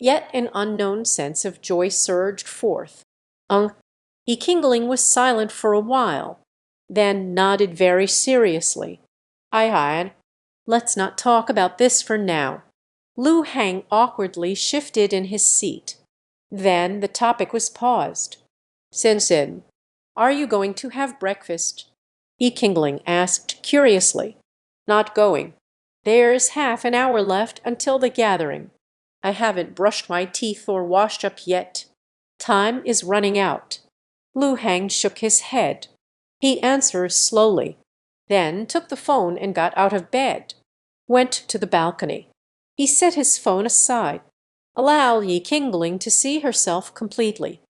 Yet an unknown sense of joy surged forth. Kingling was silent for a while, then nodded very seriously. Ai, let's not talk about this for now. Lu Hang awkwardly shifted in his seat. Then the topic was paused. Sin, are you going to have breakfast? Kingling asked curiously. Not going. There's half an hour left until the gathering. I haven't brushed my teeth or washed up yet. Time is running out. Lu Hang shook his head. He answered slowly, then took the phone and got out of bed. Went to the balcony. He set his phone aside. Allow Kingling to see herself completely.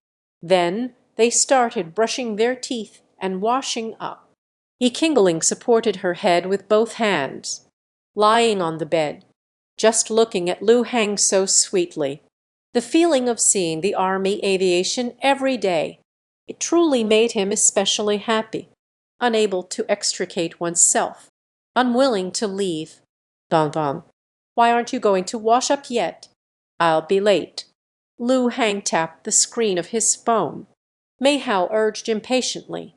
Then they started brushing their teeth and washing up. Kingling supported her head with both hands, lying on the bed, just looking at Lu Hang so sweetly. The feeling of seeing the Army aviation every day, it truly made him especially happy, unable to extricate oneself, unwilling to leave. Don, why aren't you going to wash up yet? I'll be late. Lu Hang tapped the screen of his phone. Mei Hao urged impatiently.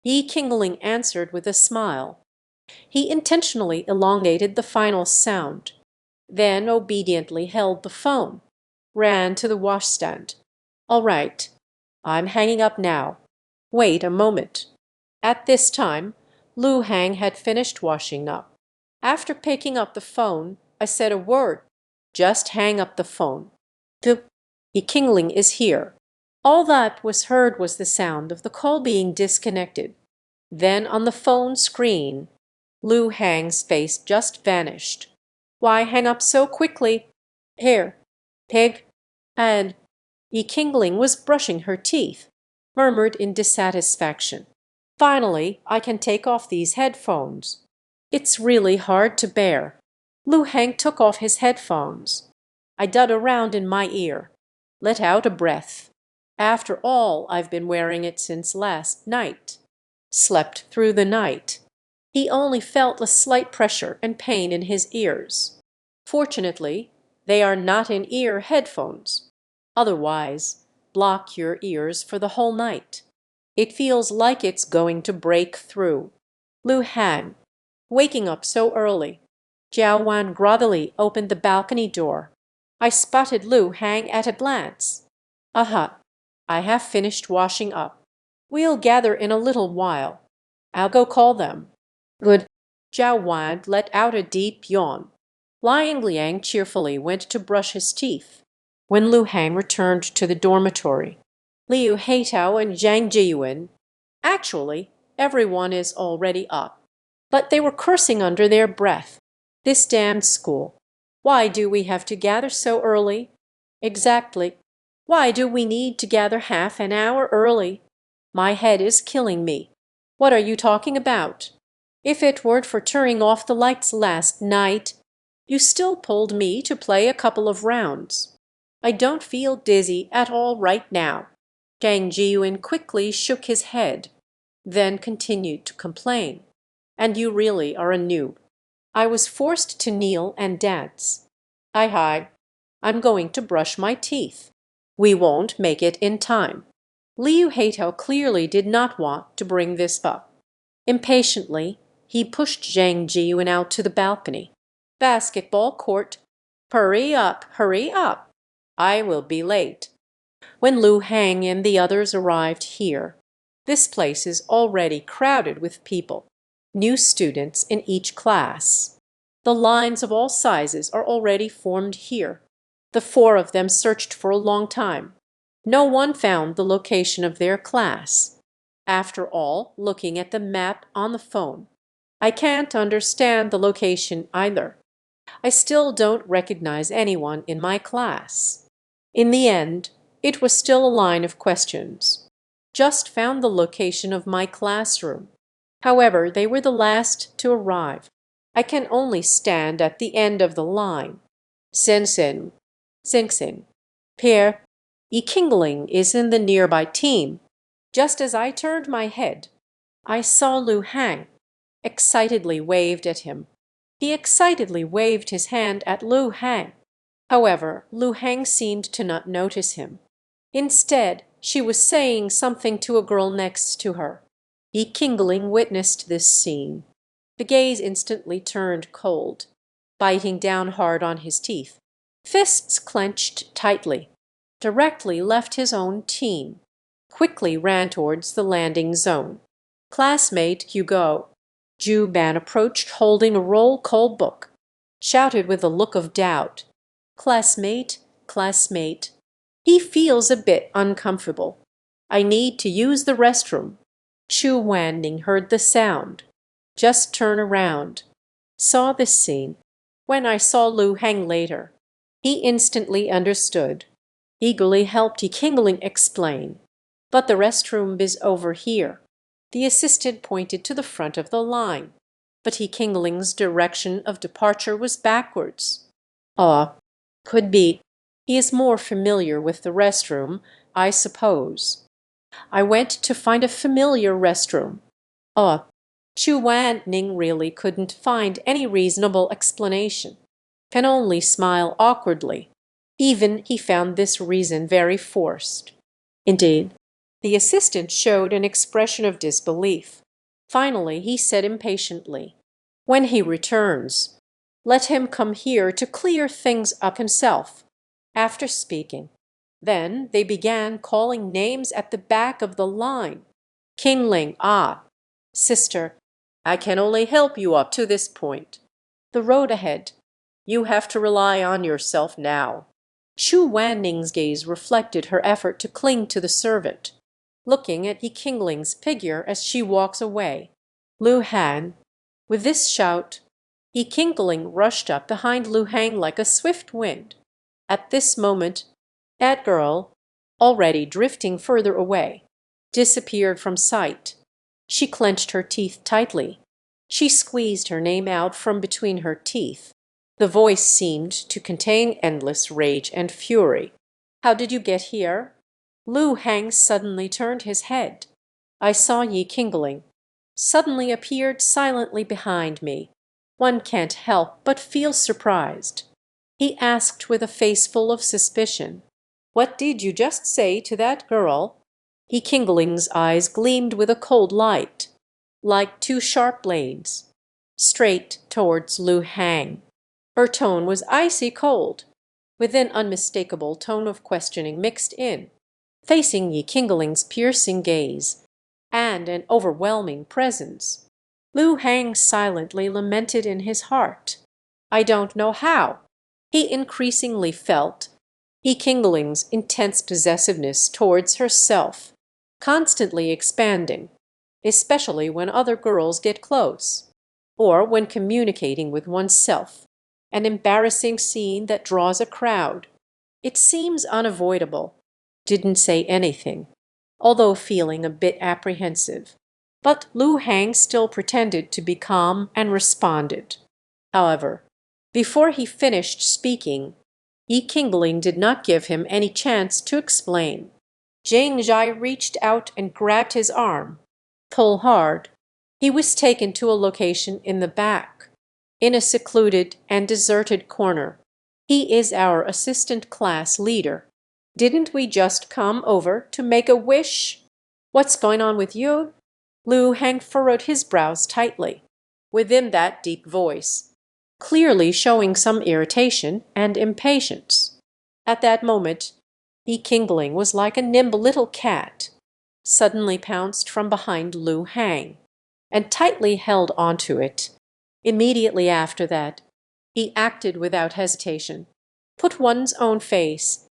Kingling answered with a smile. He intentionally elongated the final sound, then obediently held the phone, ran to the washstand. All right, I'm hanging up now. Wait a moment. At this time, Lu Hang had finished washing up. After picking up the phone, I said a word. Just hang up the phone. The Kingling is here. All that was heard was the sound of the call being disconnected. Then on the phone screen, Lu Hang's face just vanished. Why hang up so quickly? Here, pig. And Kingling was brushing her teeth, murmured in dissatisfaction. Finally, I can take off these headphones. It's really hard to bear. Lu Hang took off his headphones. I dud around in my ear, let out a breath. After all, I've been wearing it since last night. Slept through the night. He only felt a slight pressure and pain in his ears. Fortunately, they are not in-ear headphones. Otherwise, block your ears for the whole night. It feels like it's going to break through. Lu Hang, waking up so early. Jiao Wan groggily opened the balcony door. I spotted Lu Hang at a glance. Aha, I have finished washing up. We'll gather in a little while. I'll go call them. Good. Jiao Wan let out a deep yawn. Liang Liang cheerfully went to brush his teeth. When Lu Hang returned to the dormitory, Liu Heitao and Zhang Jiyuan, actually, everyone is already up. But they were cursing under their breath. This damned school. Why do we have to gather so early? Exactly. Why do we need to gather half an hour early? My head is killing me. What are you talking about? If it weren't for turning off the lights last night, you still pulled me to play a couple of rounds. I don't feel dizzy at all right now. Zhang Jiyuan quickly shook his head, then continued to complain. And you really are a noob. I was forced to kneel and dance. I'm going to brush my teeth. We won't make it in time. Liu Heitao clearly did not want to bring this up. Impatiently, he pushed Zhang Jiyuan out to the balcony. Basketball court. Hurry up, hurry up. I will be late. When Lu Hang and the others arrived here, this place is already crowded with people, new students in each class. The lines of all sizes are already formed here. The four of them searched for a long time. No one found the location of their class. After all, looking at the map on the phone, I can't understand the location either. I still don't recognize anyone in my class. In the end, it was still a line of questions. Just found the location of my classroom. However, they were the last to arrive. I can only stand at the end of the line. Sensen, Singsen, Pierre, Kingling is in the nearby team. Just as I turned my head, I saw Lu Hang. Excitedly waved at him. He excitedly waved his hand at Lu Hang. However, Lu Hang seemed to not notice him. Instead, she was saying something to a girl next to her. Yi Qingling witnessed this scene. The gaze instantly turned cold, biting down hard on his teeth. Fists clenched tightly. Directly left his own team. Quickly ran towards the landing zone. Classmate Hugo. Ju Ban approached holding a roll call book. Shouted with a look of doubt. Classmate, classmate. He feels a bit uncomfortable. I need to use the restroom. Chu Wanning heard the sound. Just turn around. Saw this scene. When I saw Lu Hang later, he instantly understood. Eagerly helped Yi Qingling explain. But the restroom is over here. The assistant pointed to the front of the line. But Yi Qingling's direction of departure was backwards. Could be. He is more familiar with the restroom, I suppose. I went to find a familiar restroom. Chu Wanning really couldn't find any reasonable explanation. Can only smile awkwardly. Even he found this reason very forced. Indeed, the assistant showed an expression of disbelief. Finally, he said impatiently, "When he returns, let him come here to clear things up himself." After speaking, then they began calling names at the back of the line. Qingling, sister, I can only help you up to this point. The road ahead. You have to rely on yourself now. Chu Wanning's gaze reflected her effort to cling to the servant, looking at Yi Qingling's figure as she walks away. Lu Han. With this shout, Yi Qingling rushed up behind Lu Hang like a swift wind. At this moment, that girl, already drifting further away, disappeared from sight. She clenched her teeth tightly. She squeezed her name out from between her teeth. The voice seemed to contain endless rage and fury. "How did you get here?" Lu Hang suddenly turned his head. I saw Yi Qingling. Suddenly appeared silently behind me. One can't help but feel surprised. He asked with a face full of suspicion, "What did you just say to that girl?" Yi Qingling's eyes gleamed with a cold light, like two sharp blades, straight towards Lu Hang. Her tone was icy cold, with an unmistakable tone of questioning mixed in. Facing Yi Qingling's piercing gaze and an overwhelming presence, Lu Hang silently lamented in his heart. I don't know how. He increasingly felt Yi Qingling's intense possessiveness towards herself, constantly expanding, especially when other girls get close, or when communicating with oneself, an embarrassing scene that draws a crowd. It seems unavoidable. Didn't say anything, although feeling a bit apprehensive. But Lu Hang still pretended to be calm and responded. However, before he finished speaking, Yi Qingling did not give him any chance to explain. Jing Zhai reached out and grabbed his arm. Pull hard. He was taken to a location in the back, in a secluded and deserted corner. He is our assistant class leader. Didn't we just come over to make a wish? What's going on with you? Lu Hang furrowed his brows tightly, within that deep voice, clearly showing some irritation and impatience. At that moment, Yi Qingling was like a nimble little cat, suddenly pounced from behind Lu Hang, and tightly held onto it. Immediately after that, he acted without hesitation, put one's own face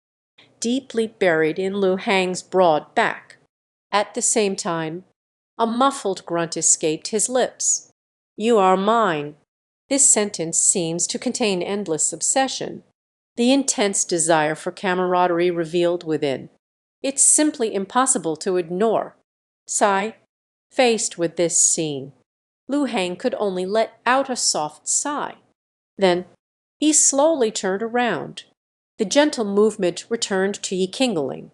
deeply buried in Lu Hang's broad back. At the same time, a muffled grunt escaped his lips. "You are mine." This sentence seems to contain endless obsession, the intense desire for camaraderie revealed within. It's simply impossible to ignore. Sigh. Faced with this scene, Lu Hang could only let out a soft sigh. Then he slowly turned around. The gentle movement returned to Yi Qingling.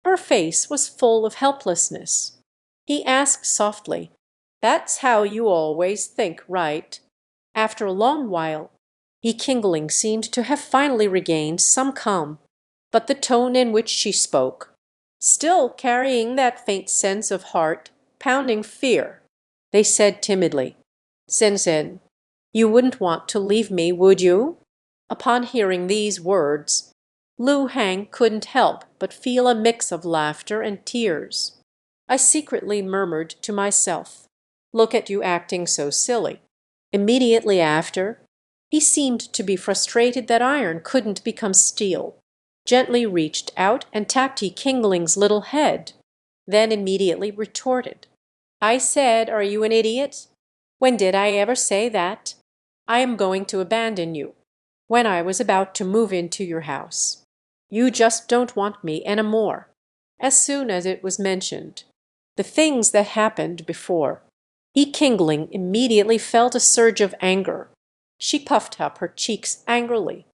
Her face was full of helplessness. He asked softly, "That's how you always think, right?" After a long while, Kindling seemed to have finally regained some calm, but the tone in which she spoke, still carrying that faint sense of heart pounding fear. They said timidly, "Sen, you wouldn't want to leave me, would you?" Upon hearing these words, Lu Hang couldn't help but feel a mix of laughter and tears. I secretly murmured to myself, "Look at you acting so silly." Immediately after, he seemed to be frustrated that iron couldn't become steel, gently reached out and tapped Kingling's little head, then immediately retorted, "I said, are you an idiot? When did I ever say that? I am going to abandon you, when I was about to move into your house. You just don't want me any more." As soon as it was mentioned, the things that happened before, Kingling immediately felt a surge of anger. She puffed up her cheeks angrily.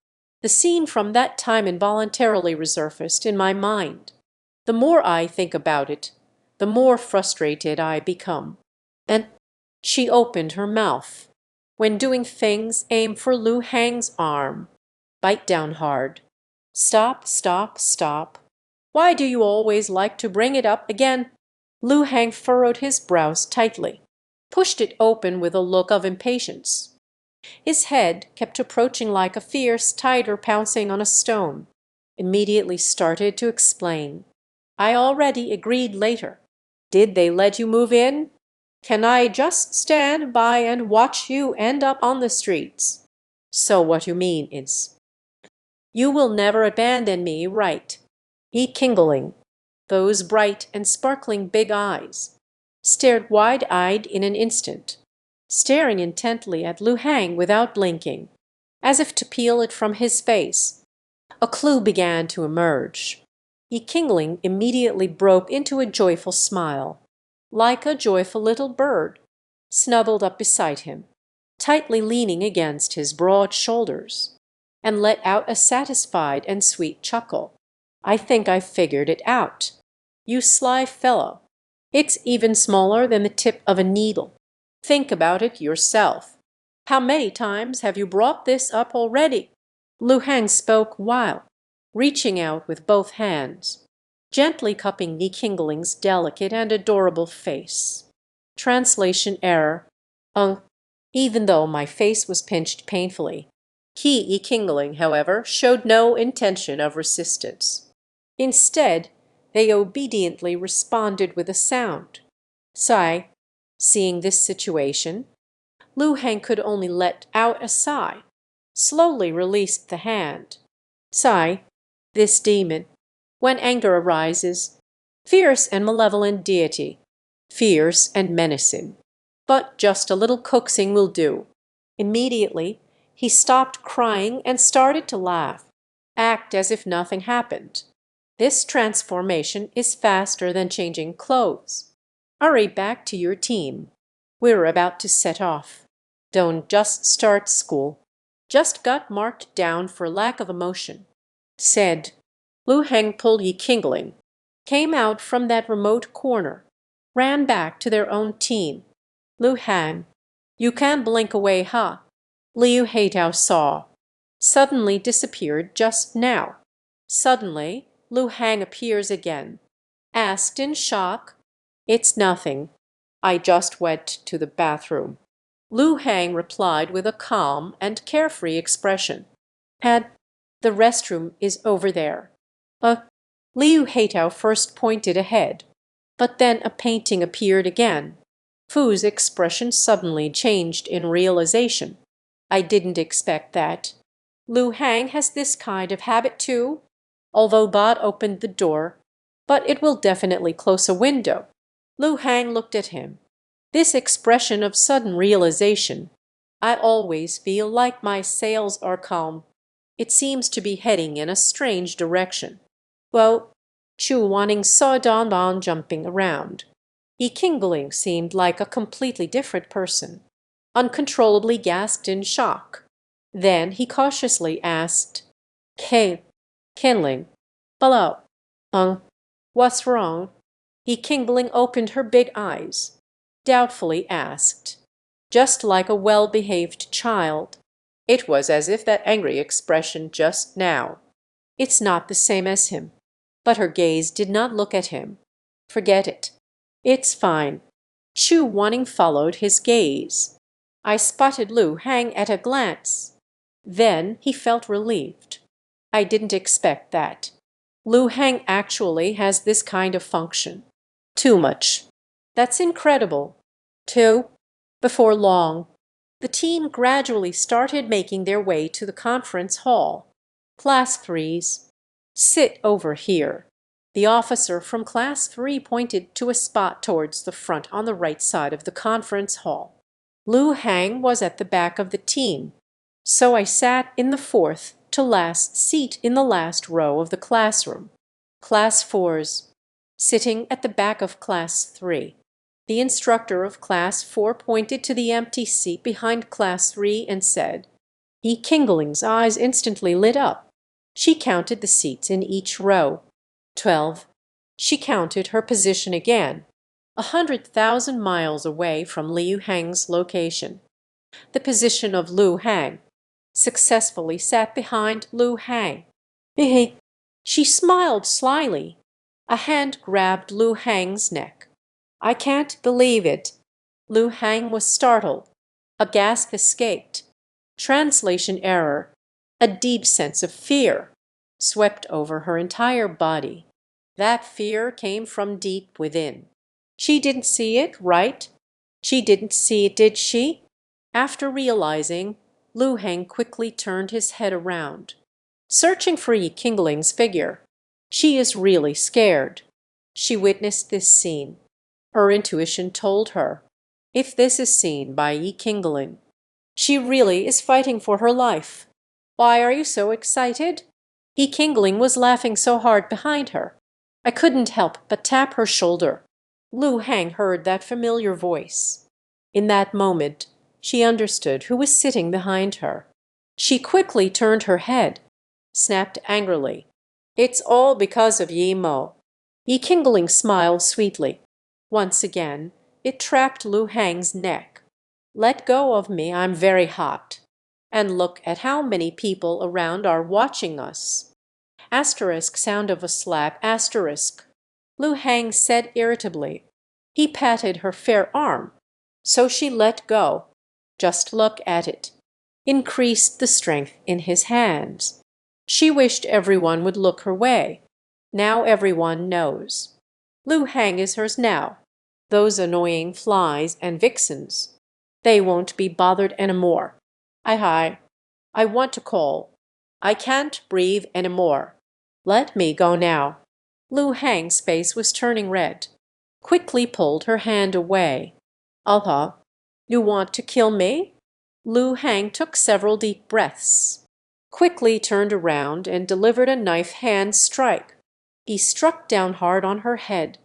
The scene from that time involuntarily resurfaced in my mind. The more I think about it, the more frustrated I become. And she opened her mouth. When doing things, aim for Lu Hang's arm. Bite down hard. Stop, stop, stop. Why do you always like to bring it up again? Lu Hang furrowed his brows tightly, pushed it open with a look of impatience. His head kept approaching like a fierce tiger pouncing on a stone. Immediately started to explain. "I already agreed later. Did they let you move in? Can I just stand by and watch you end up on the streets? So what you mean is, you will never abandon me, right?" Kingling, those bright and sparkling big eyes, stared wide-eyed in an instant, staring intently at Lu Hang without blinking, as if to peel it from his face. A clue began to emerge. Kingling immediately broke into a joyful smile, like a joyful little bird, snuggled up beside him, tightly leaning against his broad shoulders, and let out a satisfied and sweet chuckle. "I think I've figured it out. You sly fellow. It's even smaller than the tip of a needle. Think about it yourself. How many times have you brought this up already?" Lu Hang spoke while, reaching out with both hands, gently cupping Kingling's delicate and adorable face. Translation error. Even though my face was pinched painfully, Kingling, however, showed no intention of resistance. Instead, they obediently responded with a sound. Sigh. Seeing this situation, Lu Hang could only let out a sigh, slowly released the hand. Sigh. This demon, when anger arises, fierce and malevolent deity, fierce and menacing. But just a little coaxing will do. Immediately, he stopped crying and started to laugh. Act as if nothing happened. This transformation is faster than changing clothes. Hurry back to your team. We're about to set off. Don't just start school. Just got marked down for lack of emotion. Said. Lu Hang pulled Kingling, came out from that remote corner, ran back to their own team. "Lu Hang, you can't blink away, huh?" Liu Heitao saw. Suddenly disappeared just now. Suddenly, Lu Hang appears again. Asked in shock, "It's nothing. I just went to the bathroom." Lu Hang replied with a calm and carefree expression. "And the restroom is over there." Liu Heitao first pointed ahead, but then a painting appeared again. Fu's expression suddenly changed in realization. "I didn't expect that. Lu Hang has this kind of habit too?" Although Bod opened the door, "But it will definitely close a window." Lu Hang looked at him. This expression of sudden realization. "I always feel like my sails are calm. It seems to be heading in a strange direction." Well, Chu Wanning saw Don Bon jumping around. Kingling seemed like a completely different person, uncontrollably gasped in shock. Then he cautiously asked, Kingling, hello. What's wrong?" Kingling opened her big eyes, doubtfully asked, just like a well-behaved child, It was as if that angry expression just now. It's not the same as him. But her gaze did not look at him. Forget it. It's fine. Chu Wanning followed his gaze. I spotted Lu Hang at a glance. Then he felt relieved. I didn't expect that. Lu Hang actually has this kind of function. Too much. That's incredible. Too. Before long, the team gradually started making their way to the conference hall. Class 3s. Sit over here. The officer from Class 3 pointed to a spot towards the front on the right side of the conference hall. Lu Hang was at the back of the team, so I sat in the fourth to last seat in the last row of the classroom. Class 4s. Sitting at the back of Class 3. The instructor of Class 4 pointed to the empty seat behind Class 3 and said, Yi Kingling's eyes instantly lit up. She counted the seats in each row. 12. She counted her position again, 100,000 miles away from Liu Hang's location. The position of Lu Hang. Successfully sat behind Lu Hang. She smiled slyly. A hand grabbed Lu Hang's neck. I can't believe it. Lu Hang was startled. A gasp escaped. Translation error. A deep sense of fear swept over her entire body. That fear came from deep within. She didn't see it, right? She didn't see it, did she? After realizing, Lu Hang quickly turned his head around, searching for Yi Kingling's figure. She is really scared. She witnessed this scene. Her intuition told her, if this is seen by Yi Kingling, she really is fighting for her life. Why are you so excited? Yi Kingling was laughing so hard behind her. I couldn't help but tap her shoulder. Lu Hang heard that familiar voice. In that moment, she understood who was sitting behind her. She quickly turned her head, snapped angrily, It's all because of Yi Mo. Yi Kingling smiled sweetly. Once again, it trapped Lu Hang's neck. Let go of me, I'm very hot. And look at how many people around are watching us. Asterisk sound of a slap, asterisk. Lu Hang said irritably. He patted her fair arm, so she let go. Just look at it. Increased the strength in his hands. She wished everyone would look her way. Now everyone knows. Lu Hang is hers now. Those annoying flies and vixens. They won't be bothered anymore. I want to call. I can't breathe anymore. Let me go now. Lu Hang's face was turning red. Quickly pulled her hand away. You want to kill me? Lu Hang took several deep breaths. Quickly turned around and delivered a knife hand strike. He struck down hard on her head.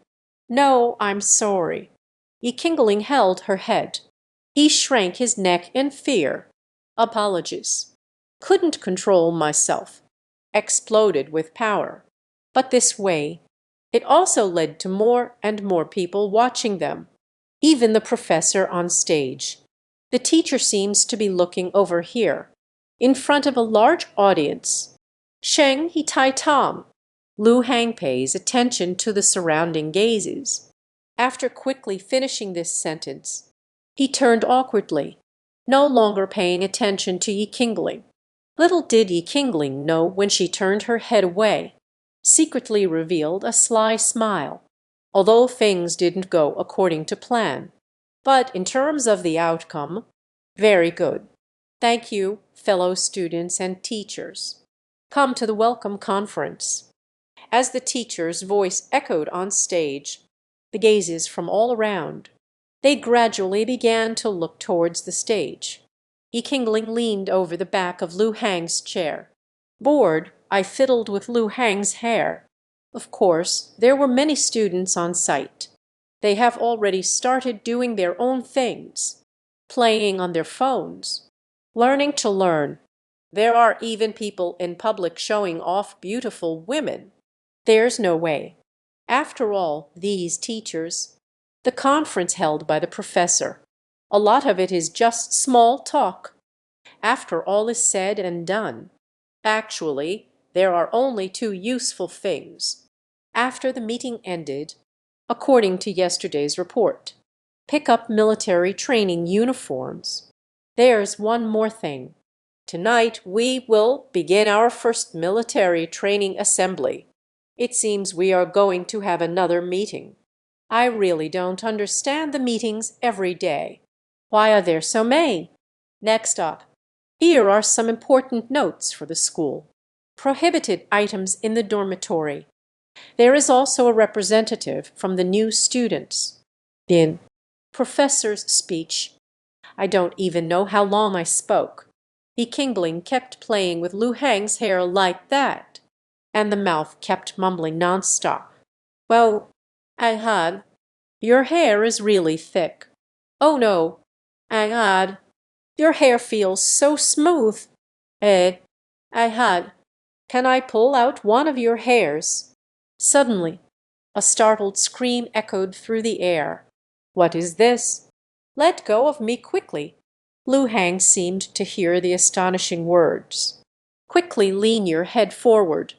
No, I'm sorry. Yi Kingling held her head. He shrank his neck in fear. Apologies. Couldn't control myself. Exploded with power. But this way, it also led to more and more people watching them. Even the professor on stage. The teacher seems to be looking over here, in front of a large audience. Sheng He Tai Tom. Lu Hang pays attention to the surrounding gazes. After quickly finishing this sentence, he turned awkwardly, no longer paying attention to Yi Kingling. Little did Yi Kingling know when she turned her head away, secretly revealed a sly smile, although things didn't go according to plan. But in terms of the outcome, very good. Thank you, fellow students and teachers. Come to the welcome conference. As the teacher's voice echoed on stage, the gazes from all around, they gradually began to look towards the stage. Yi Kingling leaned over the back of Lu Hang's chair. Bored, I fiddled with Lu Hang's hair. Of course, there were many students on site. They have already started doing their own things, playing on their phones, learning to learn. There are even people in public showing off beautiful women. There's no way. After all, these teachers, the conference held by the professor, a lot of it is just small talk. after all is said and done. Actually, there are only two useful things. After the meeting ended, according to yesterday's report, pick up military training uniforms. There's one more thing. Tonight we will begin our first military training assembly. It seems we are going to have another meeting. I really don't understand the meetings every day. Why are there so many? Next up, here are some important notes for the school. Prohibited items in the dormitory. There is also a representative from the new students. Then, professor's speech. I don't even know how long I spoke. Kingling kept playing with Lu Hang's hair like that, and the mouth kept mumbling nonstop. Well, I had. Your hair is really thick. Oh no, I had. Your hair feels so smooth. I had. Can I pull out one of your hairs? Suddenly, a startled scream echoed through the air. What is this? Let go of me quickly. Lu Hang seemed to hear the astonishing words. Quickly lean your head forward,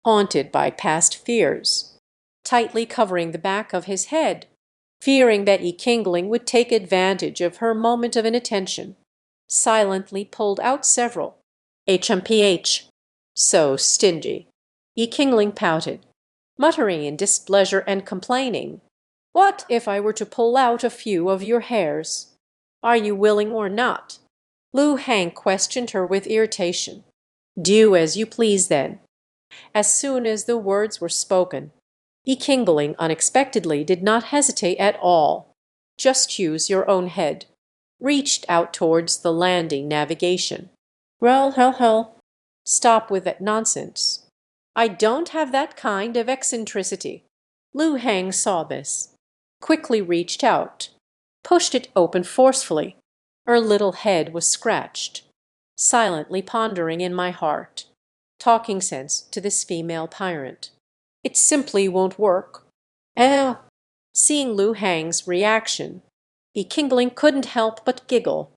haunted by past fears, tightly covering the back of his head, fearing that Kingling would take advantage of her moment of inattention. Silently pulled out several. HMPH. So stingy. Kingling pouted, muttering in displeasure and complaining. What if I were to pull out a few of your hairs? Are you willing or not? Lu Hang questioned her with irritation. Do as you please then. As soon as the words were spoken, Kingling unexpectedly did not hesitate at all. Just use your own head. Reached out towards the landing navigation. Well. Stop with that nonsense. I don't have that kind of eccentricity. Lu Hang saw this, quickly reached out, pushed it open forcefully. Her little head was scratched, silently pondering in my heart, talking sense to this female pirate. It simply won't work. Seeing Lu Hang's reaction, Kingling couldn't help but giggle,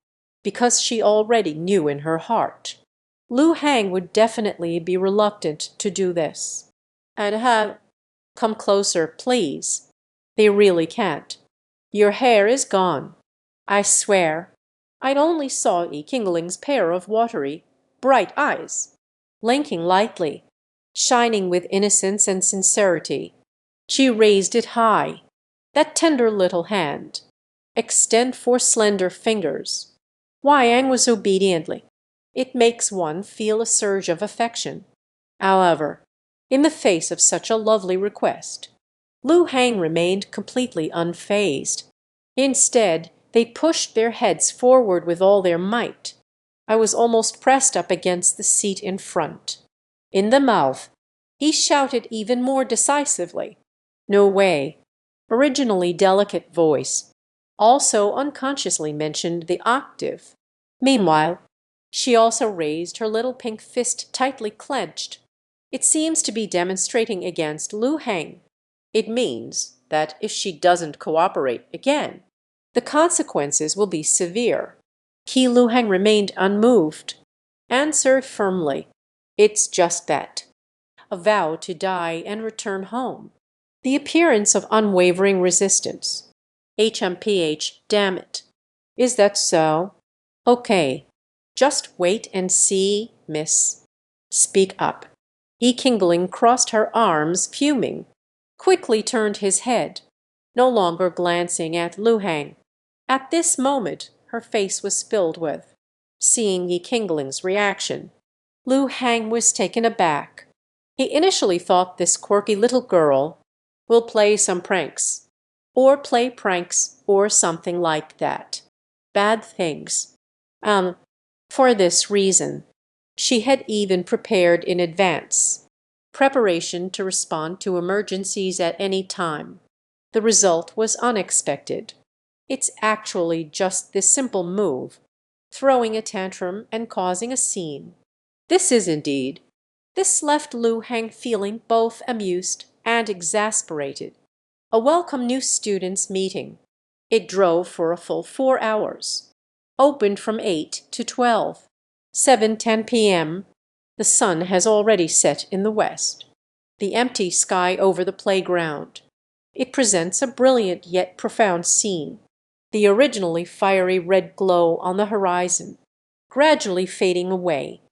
because she already knew in her heart Lu Hang would definitely be reluctant to do this. And have come closer, please. They really can't. Your hair is gone. I swear, I only saw Kingling's pair of watery, bright eyes, blinking lightly, shining with innocence and sincerity. She raised it high, that tender little hand, extend four slender fingers. Wang was obediently. It makes one feel a surge of affection. However, in the face of such a lovely request, Lu Hang remained completely unfazed. Instead, they pushed their heads forward with all their might. I was almost pressed up against the seat in front. In the mouth, he shouted even more decisively. No way. Originally delicate voice also unconsciously mentioned the octave. Meanwhile, she also raised her little pink fist tightly clenched. It seems to be demonstrating against Lu Hang. It means that if she doesn't cooperate again, the consequences will be severe. Lu Hang remained unmoved. Answered firmly, it's just that. A vow to die and return home. The appearance of unwavering resistance. HMPH, damn it. Is that so? Okay. Just wait and see, miss. Speak up. Kingling crossed her arms, fuming, quickly turned his head, no longer glancing at Lu Hang. At this moment, her face was filled with. Seeing Kingling's reaction, Lu Hang was taken aback. He initially thought this quirky little girl will play some pranks, or play pranks, or something like that. Bad things. For this reason, she had even prepared in advance. Preparation to respond to emergencies at any time. The result was unexpected. It's actually just this simple move, throwing a tantrum and causing a scene. This is indeed. This left Lu Hang feeling both amused and exasperated. A welcome new students' meeting. It drove for a full 4 hours. Opened from 8 to 12. 7:10 p.m. The sun has already set in the west. The empty sky over the playground. It presents a brilliant yet profound scene. The originally fiery red glow on the horizon, gradually fading away.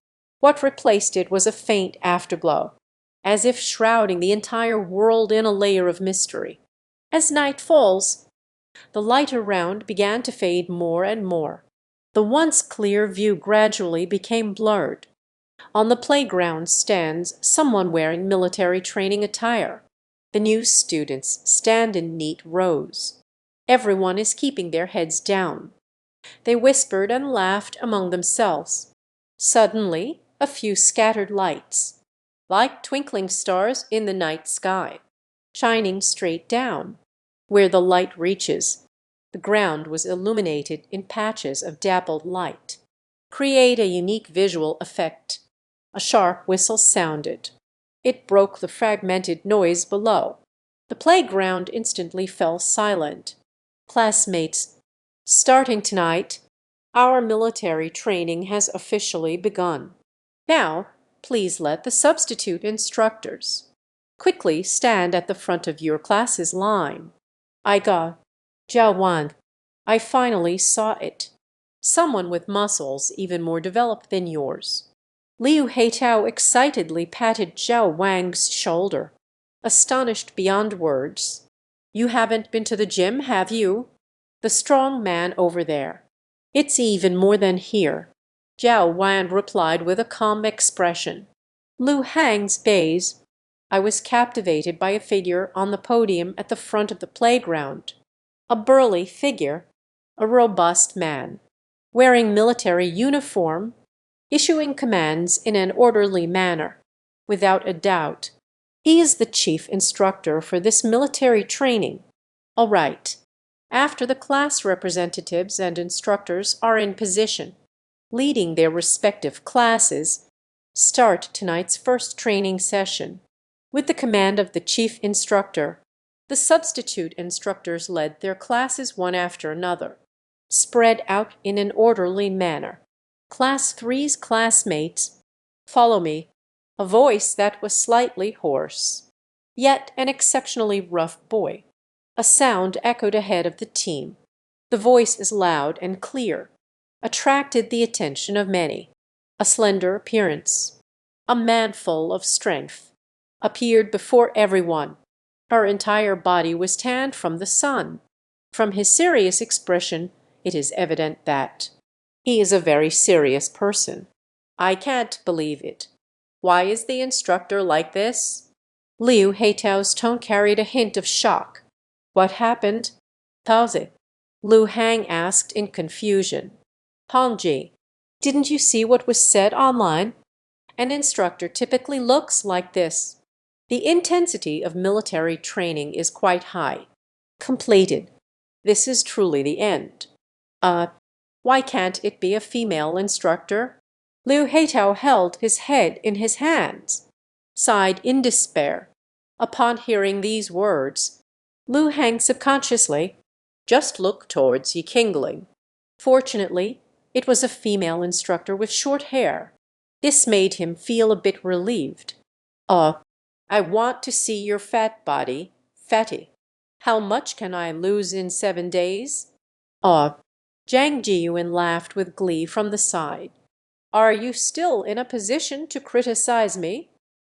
What replaced it was a faint afterglow, as if shrouding the entire world in a layer of mystery. As night falls, the light around began to fade more and more. The once clear view gradually became blurred. On the playground stands someone wearing military training attire. The new students stand in neat rows. Everyone is keeping their heads down. They whispered and laughed among themselves. Suddenly, a few scattered lights, like twinkling stars in the night sky, shining straight down. Where the light reaches, the ground was illuminated in patches of dappled light. Create a unique visual effect. A sharp whistle sounded. It broke the fragmented noise below. The playground instantly fell silent. Classmates, starting tonight, our military training has officially begun. Now, please let the substitute instructors quickly stand at the front of your class's line. I got Jiao Wan. I finally saw it. Someone with muscles even more developed than yours. Liu Heitao excitedly patted Zhao Wang's shoulder, astonished beyond words. You haven't been to the gym, have you? The strong man over there. It's even more than here. Zhao Wang replied with a calm expression. Lu Hang's gaze. I was captivated by a figure on the podium at the front of the playground. A burly figure, a robust man, wearing military uniform, issuing commands in an orderly manner. Without a doubt, he is the chief instructor for this military training. All right. After the class representatives and instructors are in position, leading their respective classes, start tonight's first training session. With the command of the chief instructor, the substitute instructors led their classes one after another, spread out in an orderly manner. Class 3's classmates, follow me. A voice that was slightly hoarse, yet an exceptionally rough boy. A sound echoed ahead of the team. The voice is loud and clear, attracted the attention of many. A slender appearance, a man full of strength, appeared before everyone. Her entire body was tanned from the sun. From his serious expression, it is evident that he is a very serious person. I can't believe it. Why is the instructor like this? Liu Heitao's tone carried a hint of shock. What happened? Taozi. Lu Hang asked in confusion. Hongji, didn't you see what was said online? An instructor typically looks like this. The intensity of military training is quite high. Completed. This is truly the end. Why can't it be a female instructor? Liu Heitao held his head in his hands, sighed in despair. Upon hearing these words, Lu Hang subconsciously just looked towards Yikingling. Fortunately, it was a female instructor with short hair. This made him feel a bit relieved. I want to see your fat body, fatty. How much can I lose in 7 days? Zhang Jiyuan laughed with glee from the side. Are you still in a position to criticize me?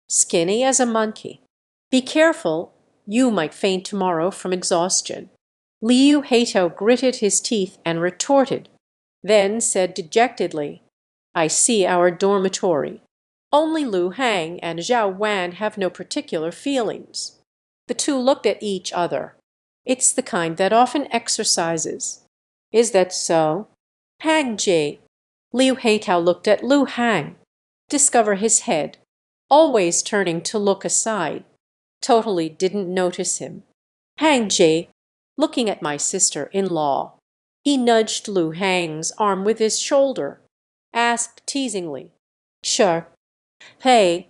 Skinny as a monkey. Be careful, you might faint tomorrow from exhaustion. Liu Heitao gritted his teeth and retorted, then said dejectedly, I see our dormitory. Only Lu Hang and Zhao Wan have no particular feelings. The two looked at each other. It's the kind that often exercises. Is that so? Hang Ji. Liu Heitao looked at Lu Hang. Discover his head, always turning to look aside. Totally didn't notice him. Hang Ji, looking at my sister-in-law. He nudged Lu Hang's arm with his shoulder, asked teasingly, Sure. Hey,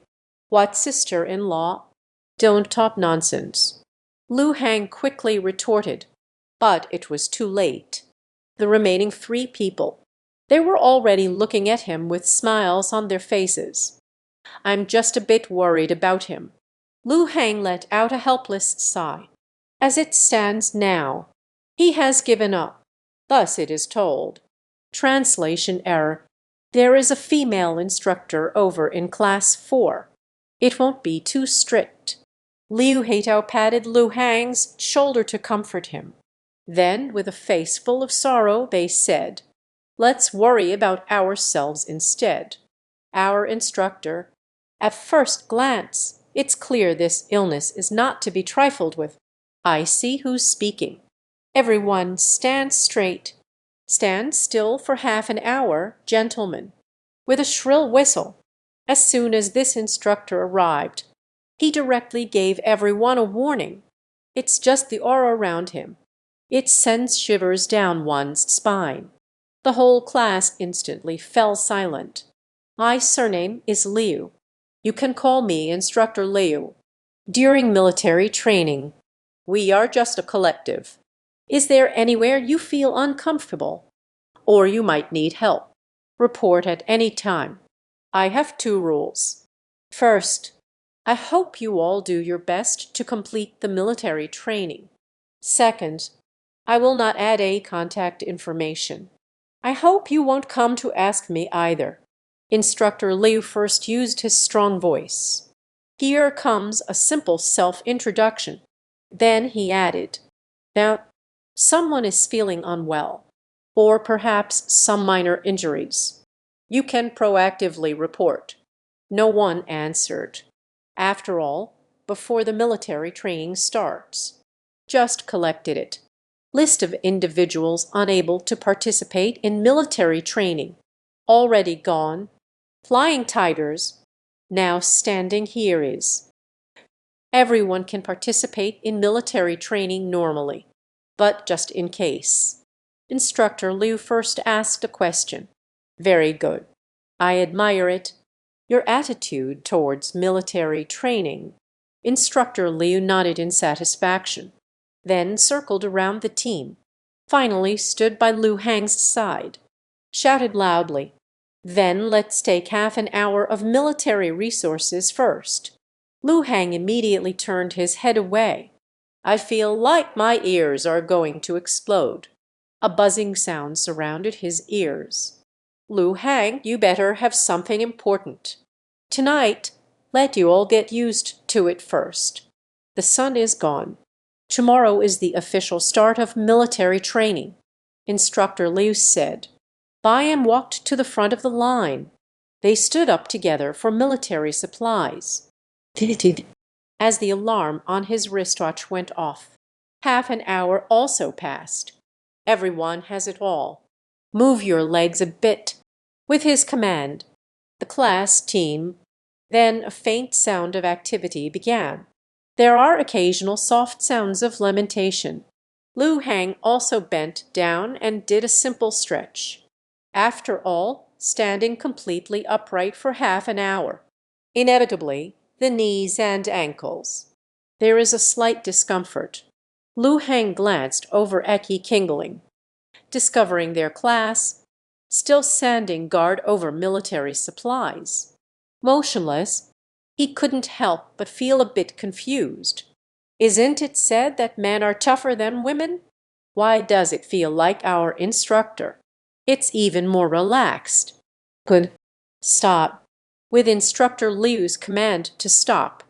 what sister-in-law? Don't talk nonsense. Lu Hang quickly retorted, but it was too late. The remaining 3 people, They were already looking at him with smiles on their faces. "I'm just a bit worried about him." Lu Hang let out a helpless sigh. "As it stands now, he has given up. Thus it is told. Translation error. There is a female instructor over in class 4. It won't be too strict." Liu Heitao patted Lu Hang's shoulder to comfort him. Then, with a face full of sorrow, they said, "Let's worry about ourselves instead. Our instructor. At first glance, it's clear this illness is not to be trifled with. I see who's speaking. Everyone stand straight. Stand still for half an hour, gentlemen." With a shrill whistle, as soon as this instructor arrived, he directly gave everyone a warning. It's just the aura around him. It sends shivers down one's spine. The whole class instantly fell silent. "My surname is Liu. You can call me Instructor Liu. During military training, we are just a collective. Is there anywhere you feel uncomfortable? Or you might need help? Report at any time. I have 2 rules. First, I hope you all do your best to complete the military training. Second, I will not add any contact information. I hope you won't come to ask me either." Instructor Liu first used his strong voice. "Here comes a simple self-introduction." Then he added, "Now, someone is feeling unwell, or perhaps some minor injuries. You can proactively report." No one answered. After all, before the military training starts. Just collected it. List of individuals unable to participate in military training. Already gone. Flying Tigers. Now standing here is. Everyone can participate in military training normally, but just in case. Instructor Liu first asked a question. "Very good. I admire it. Your attitude towards military training." Instructor Liu nodded in satisfaction, then circled around the team, finally stood by Lu Hang's side, shouted loudly, "Then let's take half an hour of military resources first." Lu Hang immediately turned his head away. "I feel like my ears are going to explode." A buzzing sound surrounded his ears. "Lu Hang, you better have something important. Tonight, let you all get used to it first. The sun is gone. Tomorrow is the official start of military training." Instructor Liu said. Bayam walked to the front of the line. They stood up together for military supplies. As the alarm on his wristwatch went off, half an hour also passed. Everyone has it all. "Move your legs a bit." With his command, the class team, then a faint sound of activity began. There are occasional soft sounds of lamentation. Lu Hang also bent down and did a simple stretch. After all, standing completely upright for half an hour. Inevitably, the knees and ankles. There is a slight discomfort. Lu Hang glanced over at Yi Qingling. Discovering their class, still standing guard over military supplies. Motionless, he couldn't help but feel a bit confused. Isn't it said that men are tougher than women? Why does it feel like our instructor? It's even more relaxed. Good. Stop. With Instructor Liu's command to stop,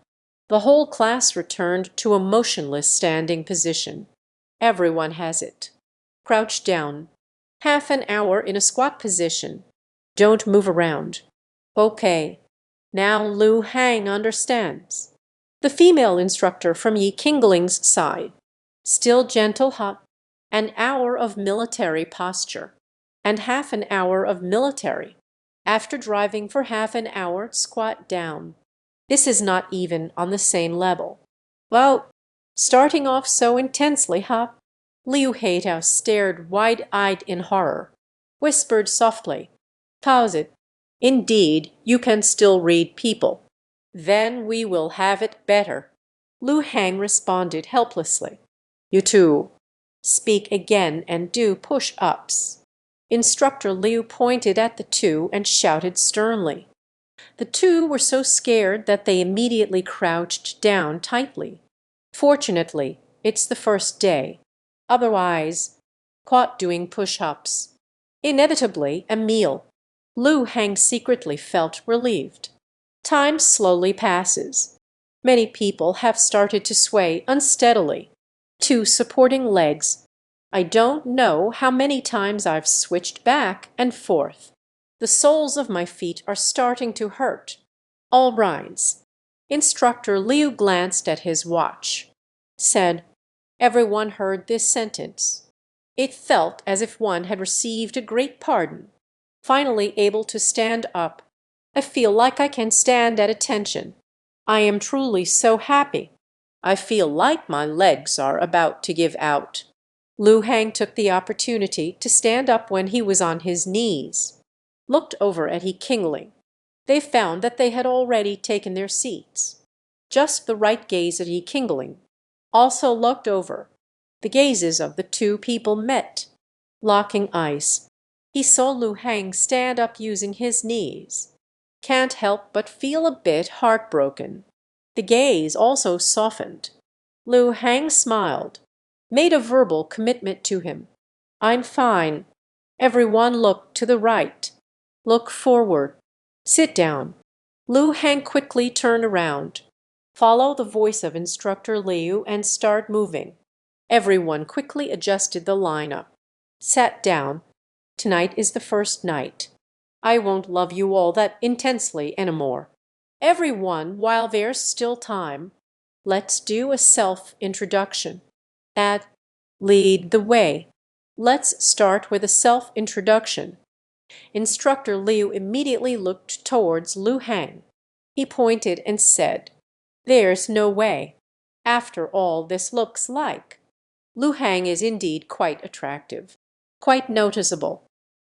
the whole class returned to a motionless standing position. Everyone has it. Crouch down. Half an hour in a squat position. Don't move around. Okay. Now Lu Hang understands. The female instructor from Yi Qingling's side. Still gentle hop. An hour of military posture. And half an hour of military. After driving for half an hour, squat down. This is not even on the same level. Well, starting off so intensely, huh? Liu Heitao stared wide-eyed in horror. Whispered softly, "Pause it. Indeed, you can still read people. Then we will have it better." Lu Hang responded helplessly. "You two, speak again and do push-ups." Instructor Liu pointed at the two and shouted sternly. The two were so scared that they immediately crouched down tightly. Fortunately, it's the first day. Otherwise, caught doing push-ups. Inevitably, a meal. Lu Hang secretly felt relieved. Time slowly passes. Many people have started to sway unsteadily. Two supporting legs. I don't know how many times I've switched back and forth. The soles of my feet are starting to hurt. All rise. Instructor Liu glanced at his watch. Said, everyone heard this sentence. It felt as if one had received a great pardon. Finally able to stand up. I feel like I can stand at attention. I am truly so happy. I feel like my legs are about to give out. Lu Hang took the opportunity to stand up when he was on his knees. Looked over at He Qingling. They found that they had already taken their seats. Just the right gaze at He Qingling. Also looked over. The gazes of the two people met. Locking eyes. He saw Lu Hang stand up using his knees. Can't help but feel a bit heartbroken. The gaze also softened. Lu Hang smiled. Made a verbal commitment to him. I'm fine. Everyone look to the right. Look forward. Sit down. Lu Hang quickly turned around. Follow the voice of Instructor Liu and start moving. Everyone quickly adjusted the lineup. Sat down. Tonight is the first night. I won't love you all that intensely anymore. Everyone, while there's still time, let's do a self-introduction. Lead the way. Let's start with a self-introduction. Instructor Liu immediately looked towards Lu Hang. He pointed and said, there's no way. After all this looks like. Lu Hang is indeed quite attractive. Quite noticeable.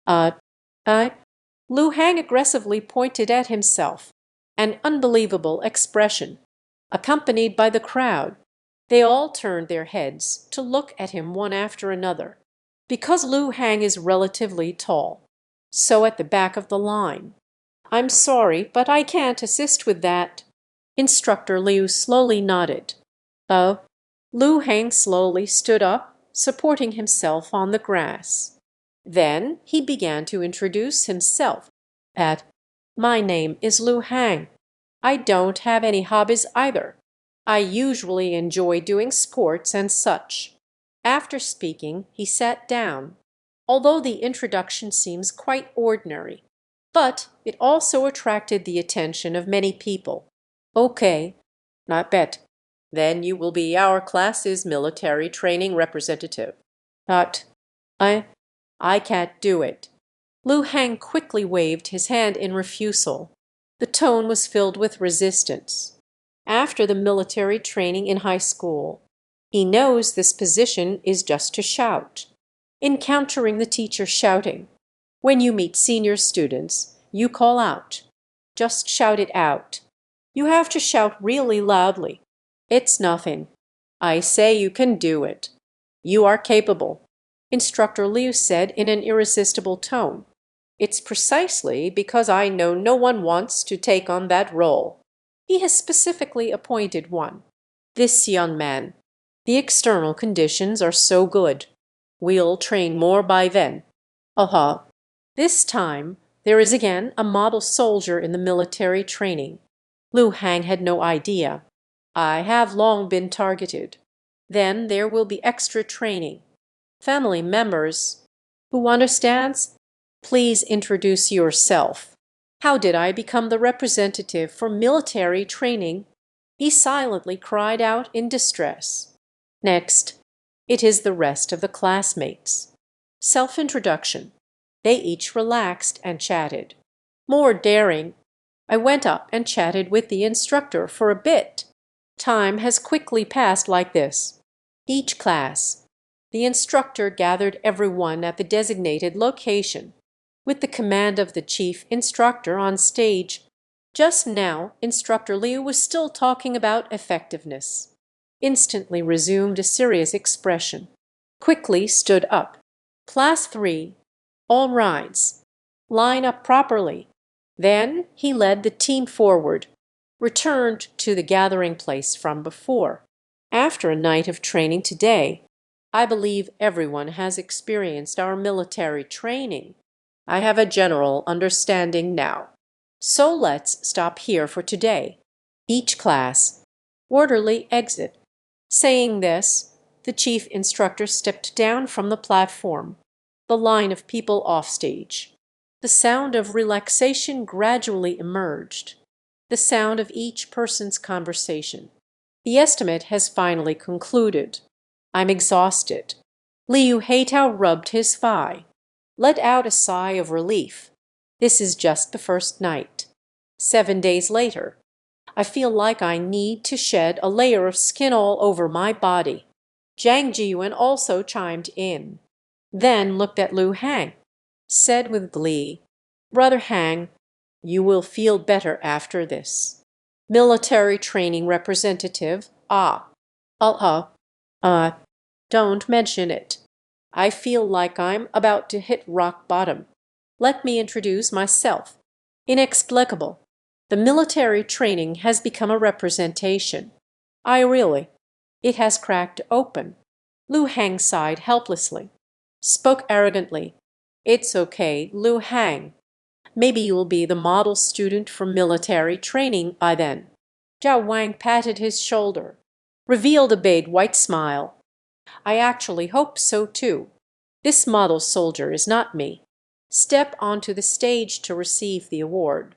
Lu Hang aggressively pointed at himself. An unbelievable expression. Accompanied by the crowd. They all turned their heads to look at him one after another. Because Lu Hang is relatively tall. So at the back of the line. I'm sorry, but I can't assist with that. Instructor Liu slowly nodded. Oh. Lu Hang slowly stood up, supporting himself on the grass. Then he began to introduce himself. My name is Lu Hang. I don't have any hobbies either. I usually enjoy doing sports and such. After speaking, he sat down, although the introduction seems quite ordinary. But it also attracted the attention of many people. Okay, not bad. Then you will be our class's military training representative. Not, I can't do it. Lu Hang quickly waved his hand in refusal. The tone was filled with resistance. After the military training in high school, he knows this position is just to shout. Encountering the teacher shouting. When you meet senior students, you call out. Just shout it out. You have to shout really loudly. It's nothing. I say you can do it. You are capable, Instructor Liu said in an irresistible tone. It's precisely because I know no one wants to take on that role. He has specifically appointed one. This young man. The external conditions are so good. We'll train more by then. This time, there is again a model soldier in the military training. Lu Hang had no idea. I have long been targeted. Then there will be extra training. Family members. Who understands? Please introduce yourself. How did I become the representative for military training? He silently cried out in distress. Next, it is the rest of the classmates. Self-introduction. They each relaxed and chatted. More daring. I went up and chatted with the instructor for a bit. Time has quickly passed like this. Each class. The instructor gathered everyone at the designated location, with the command of the chief instructor on stage. Just now, Instructor Liu was still talking about effectiveness. Instantly resumed a serious expression. Quickly stood up. Class 3. All rides. Line up properly." Then he led the team forward, returned to the gathering place from before. After a night of training today, I believe everyone has experienced our military training. I have a general understanding now. So let's stop here for today. Each class, orderly exit. Saying this, the chief instructor stepped down from the platform, the line of people offstage. The sound of relaxation gradually emerged, the sound of each person's conversation. The estimate has finally concluded. I'm exhausted. Liu Heitao rubbed his thigh, let out a sigh of relief. This is just the first night. 7 days later, I feel like I need to shed a layer of skin all over my body. Zhang Jiyuan also chimed in, then looked at Lu Hang, said with glee, "Brother Hang, you will feel better after this." Military training representative, don't mention it. I feel like I'm about to hit rock bottom. Let me introduce myself. Inexplicable. The military training has become a representation. It has cracked open. Lu Hang sighed helplessly, spoke arrogantly. "It's okay, Lu Hang. Maybe you'll be the model student for military training by then." Zhao Wang patted his shoulder, revealed a big white smile. "I actually hope so too. This model soldier is not me." Step onto the stage to receive the award.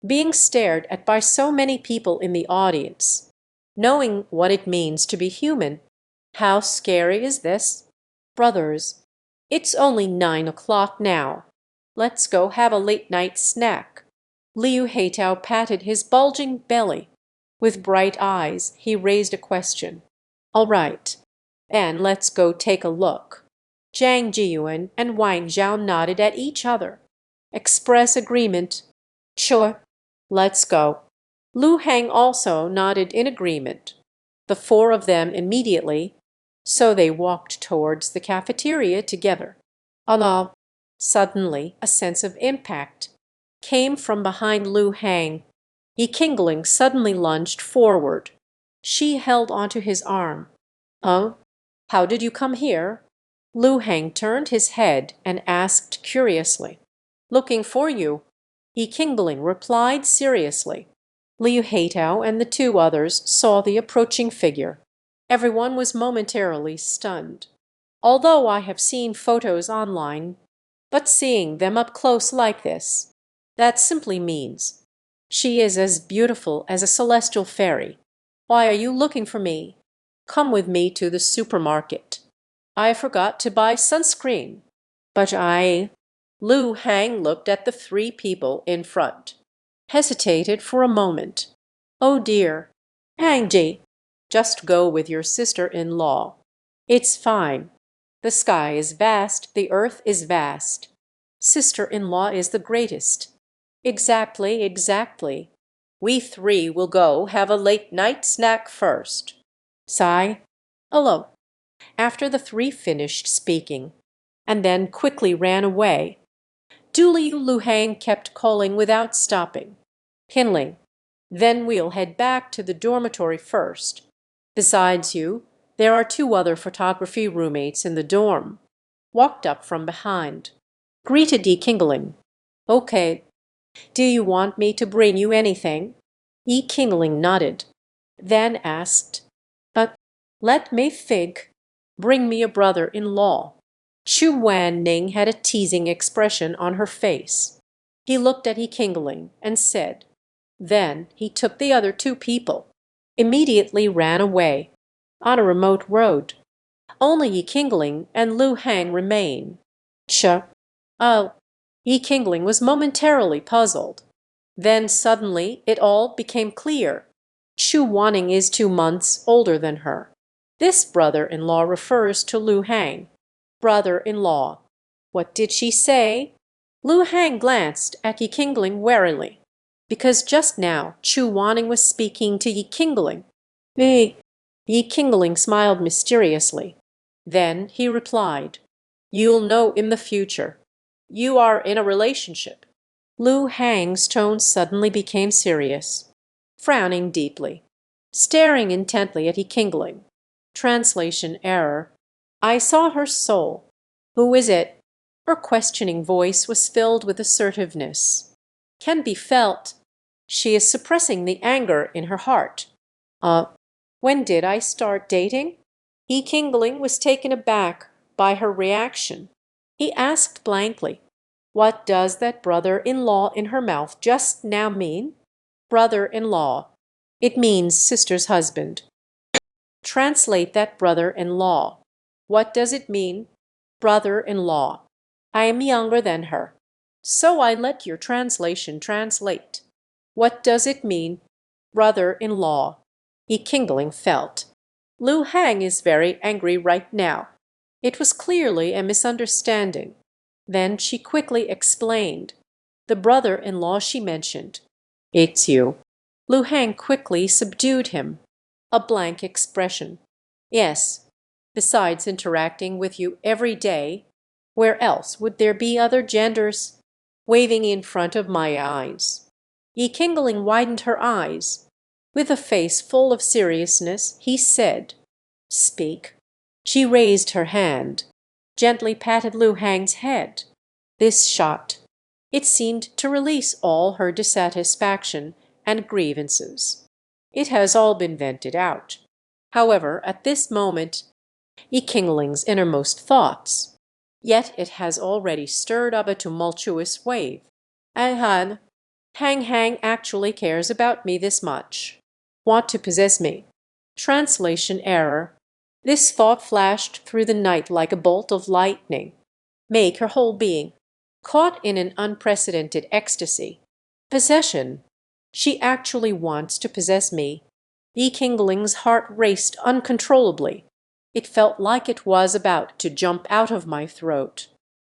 Being stared at by so many people in the audience, knowing what it means to be human. How scary is this? Brothers, it's only 9 o'clock now. Let's go have a late night snack. Liu Heitao patted his bulging belly. With bright eyes, he raised a question. "All right, and let's go take a look." Zhang Jiyuan and Wang Zhao nodded at each other. Express agreement. "Sure, let's go." Lu Hang also nodded in agreement. The four of them immediately, so they walked towards the cafeteria together. Allah! Suddenly, a sense of impact came from behind Lu Hang. Yi Qingling suddenly lunged forward. She held onto his arm. How did you come here?" Lu Hang turned his head and asked curiously. "Looking for you," Yi Qingling replied seriously. Liu Heitao and the two others saw the approaching figure. Everyone was momentarily stunned. Although I have seen photos online, but seeing them up close like this, that simply means she is as beautiful as a celestial fairy. "Why are you looking for me?" "Come with me to the supermarket. I forgot to buy sunscreen." "But I—" Lu Hang looked at the three people in front, hesitated for a moment. "Oh dear, Hangji, just go with your sister-in-law. It's fine. The sky is vast, the earth is vast. Sister-in-law is the greatest." Exactly, exactly. We three will go have a late night snack first." Sigh. "Hello." After the three finished speaking, and then quickly ran away, Lu Hang kept calling without stopping. "Kinling, then we'll head back to the dormitory first. Besides you, there are 2 other photography roommates in the dorm." Walked up from behind. Greeted Yi Qingling. "Okay. Do you want me to bring you anything?" Yi Qingling nodded, then asked, "Let me think. Bring me a brother-in-law." Chu Wanning had a teasing expression on her face. He looked at Yi Qingling and said, then he took the other 2 people, immediately ran away, on a remote road. Only Yi Qingling and Lu Hang remain. Oh. Yi Qingling was momentarily puzzled. Then suddenly it all became clear. Chu Wanning is 2 months older than her. This brother-in-law refers to Lu Hang. Brother-in-law. What did she say? Lu Hang glanced at Yi Qingling warily, because just now Chu Wanning was speaking to Yi Qingling. Yi Qingling smiled mysteriously. Then he replied, "You'll know in the future." You are in a relationship. Lu Hang's tone suddenly became serious, frowning deeply, staring intently at Yi Qingling. Translation error. I saw her soul. Who is it? Her questioning voice was filled with assertiveness. Can be felt. She is suppressing the anger in her heart. Uh, when did I start dating? Yi Qingling was taken aback by her reaction. He asked blankly, what does that brother-in-law in her mouth just now mean? Brother-in-law. It means sister's husband. Translate that brother-in-law. What does it mean? Brother-in-law. I am younger than her. So I let your translation translate. What does it mean? Brother-in-law. Yi Qingling felt. Lu Hang is very angry right now. It was clearly a misunderstanding. Then she quickly explained. The brother-in-law she mentioned. It's you. Lu Hang quickly subdued him. A blank expression. Yes. Besides interacting with you every day, where else would there be other genders? Waving in front of my eyes. Yi Qingling widened her eyes. With a face full of seriousness, he said, Speak. She raised her hand, gently patted Lu Hang's head. This shot. It seemed to release all her dissatisfaction and grievances. It has all been vented out. However, at this moment, Yi Qingling's innermost thoughts. Yet it has already stirred up a tumultuous wave. Hang actually cares about me this much. Want to possess me. Translation error. This thought flashed through the night like a bolt of lightning. Make her whole being. Caught in an unprecedented ecstasy. Possession. She actually wants to possess me. Yi Qingling's heart raced uncontrollably. It felt like it was about to jump out of my throat.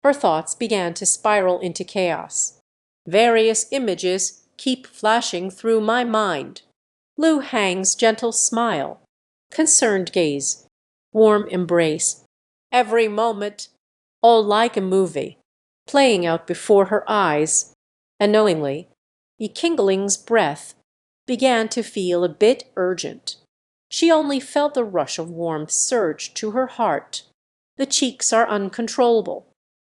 Her thoughts began to spiral into chaos. Various images keep flashing through my mind. Lu Hang's gentle smile, concerned gaze, warm embrace. Every moment, all like a movie, playing out before her eyes. Unknowingly, Yi Qingling's breath began to feel a bit urgent. She only felt the rush of warmth surge to her heart. The cheeks are uncontrollable.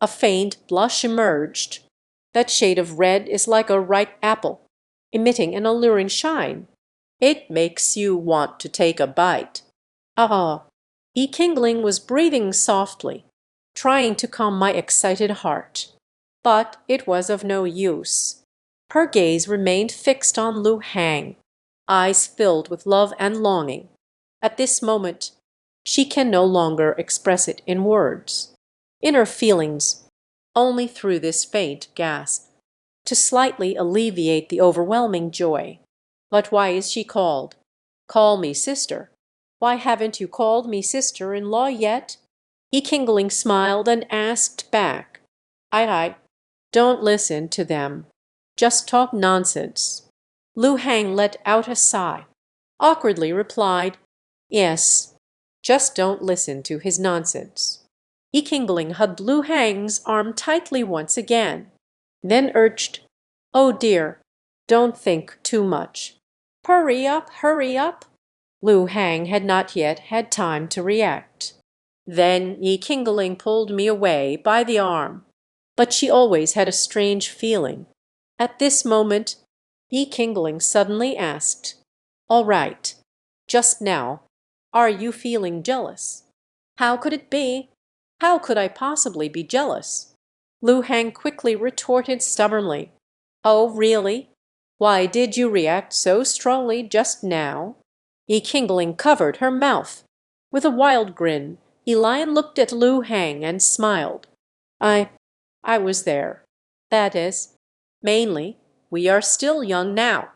A faint blush emerged. That shade of red is like a ripe apple, emitting an alluring shine. It makes you want to take a bite. Ah! Yi Qingling was breathing softly, trying to calm my excited heart. But it was of no use. Her gaze remained fixed on Lu Hang, eyes filled with love and longing. At this moment, she can no longer express it in words. Inner feelings, only through this faint gasp, to slightly alleviate the overwhelming joy. But why is she called? Call me sister. Why haven't you called me sister-in-law yet? Yi Qingling smiled and asked back. I don't listen to them. Just talk nonsense. Lu Hang let out a sigh, awkwardly replied, Yes, just don't listen to his nonsense. Yi Qingling hugged Lu Hang's arm tightly once again, then urged, Oh dear, don't think too much. Hurry up, hurry up. Lu Hang had not yet had time to react. Then Yi Qingling pulled me away by the arm. But she always had a strange feeling. At this moment, Yi Qingling suddenly asked, All right, just now, are you feeling jealous? How could it be? How could I possibly be jealous? Lu Hang quickly retorted stubbornly, Oh, really? Why did you react so strongly just now? Yi Qingling covered her mouth. With a wild grin, Elian looked at Lu Hang and smiled. I was there. That is, mainly, we are still young now.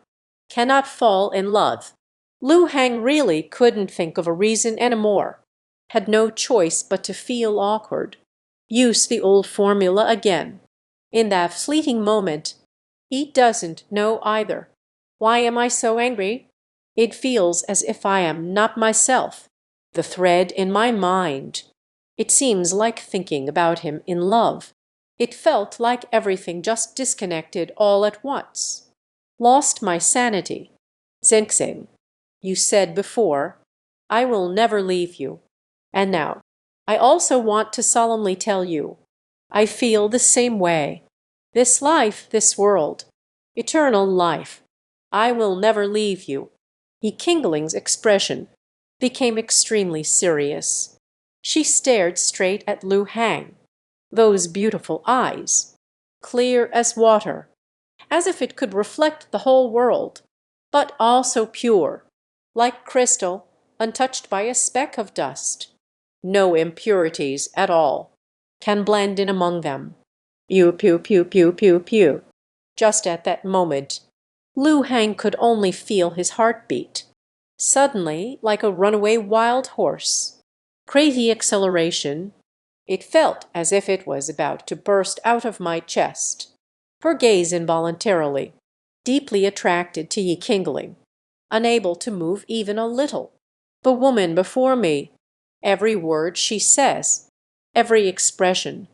Cannot fall in love. Lu Hang really couldn't think of a reason anymore. Had no choice but to feel awkward. Use the old formula again. In that fleeting moment, he doesn't know either. Why am I so angry? It feels as if I am not myself. The thread in my mind. It seems like thinking about him in love. It felt like everything just disconnected all at once. Lost my sanity. Xing, you said before, I will never leave you. And now, I also want to solemnly tell you, I feel the same way. This life, this world, eternal life, I will never leave you. Kingling's expression became extremely serious. She stared straight at Lu Hang, those beautiful eyes, clear as water, as if it could reflect the whole world, but also pure, like crystal, untouched by a speck of dust. No impurities at all can blend in among them. Pew, pew, pew, pew, pew, pew. Just at that moment, Lu Hang could only feel his heartbeat, suddenly like a runaway wild horse. Crazy acceleration. It felt as if it was about to burst out of my chest. Her gaze involuntarily, deeply attracted to Kingling, unable to move even a little. The woman before me, every word she says, every expression,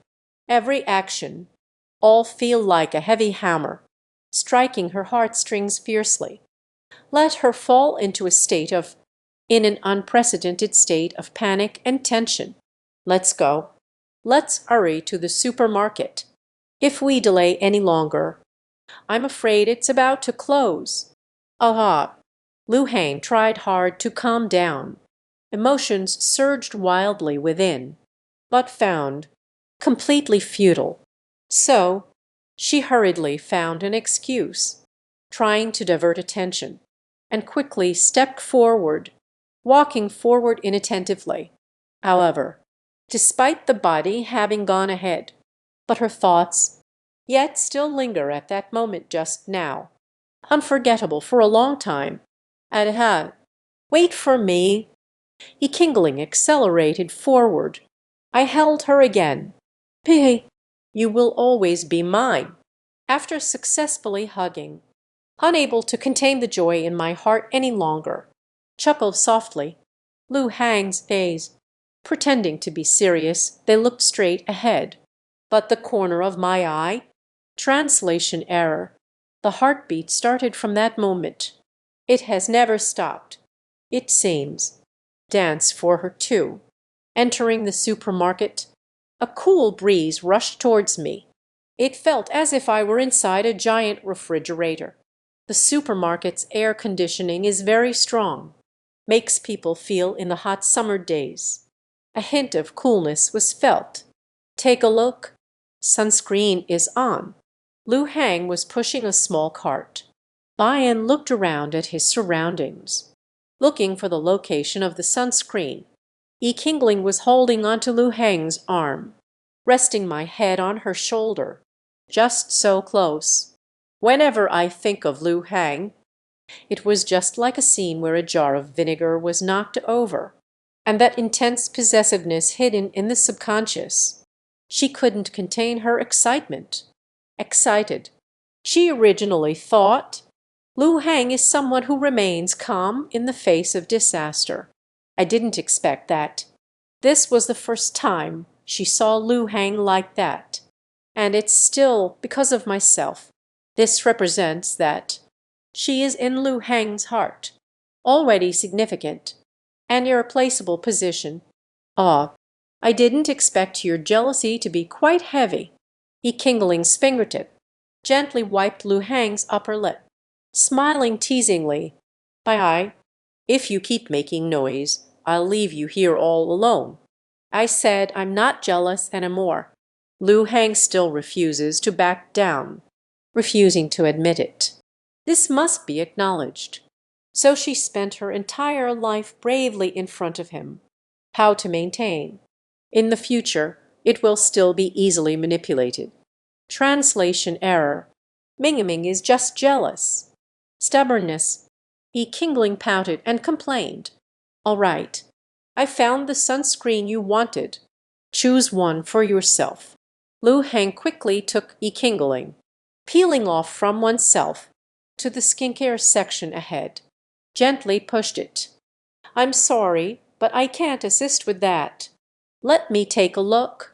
every action, all feel like a heavy hammer, striking her heartstrings fiercely. Let her fall into in an unprecedented state of panic and tension. Let's go. Let's hurry to the supermarket. If we delay any longer, I'm afraid it's about to close. Aha! Lu Hang tried hard to calm down. Emotions surged wildly within, but found completely futile. So, she hurriedly found an excuse, trying to divert attention, and quickly stepped forward, walking forward inattentively. However, despite the body having gone ahead, but her thoughts yet still linger at that moment just now, unforgettable for a long time. And wait for me. Kingling accelerated forward. I held her again. P. You will always be mine. After successfully hugging, unable to contain the joy in my heart any longer, chuckled softly. Lu Hang's gaze, pretending to be serious, they looked straight ahead. But the corner of my eye, translation error. The heartbeat started from that moment. It has never stopped, it seems. Dance for her too. Entering the supermarket, a cool breeze rushed towards me. It felt as if I were inside a giant refrigerator. The supermarket's air conditioning is very strong, makes people feel in the hot summer days. A hint of coolness was felt. Take a look. Sunscreen is on. Lu Hang was pushing a small cart. Bian looked around at his surroundings, looking for the location of the sunscreen. Kingling was holding onto Lu Hang's arm, resting my head on her shoulder. Just so close. Whenever I think of Lu Hang, it was just like a scene where a jar of vinegar was knocked over, and that intense possessiveness hidden in the subconscious. She couldn't contain her excitement. Excited. She originally thought, Lu Hang is someone who remains calm in the face of disaster. I didn't expect that. This was the first time she saw Lu Hang like that. And it's still because of myself. This represents that she is in Lu Hang's heart, already significant, an irreplaceable position. Ah, I didn't expect your jealousy to be quite heavy. Kingling's fingertip gently wiped Lu Hang's upper lip, smiling teasingly. Bye. If you keep making noise, I'll leave you here all alone. I said I'm not jealous anymore. Lu Hang still refuses to back down, refusing to admit it. This must be acknowledged. So she spent her entire life bravely in front of him. How to maintain? In the future, it will still be easily manipulated. Translation error. Ming is just jealous. Stubbornness. Kingling pouted and complained. All right. I found the sunscreen you wanted. Choose one for yourself. Lu Hang quickly took Kingling, peeling off from oneself, to the skincare section ahead. Gently pushed it. I'm sorry, but I can't assist with that. Let me take a look.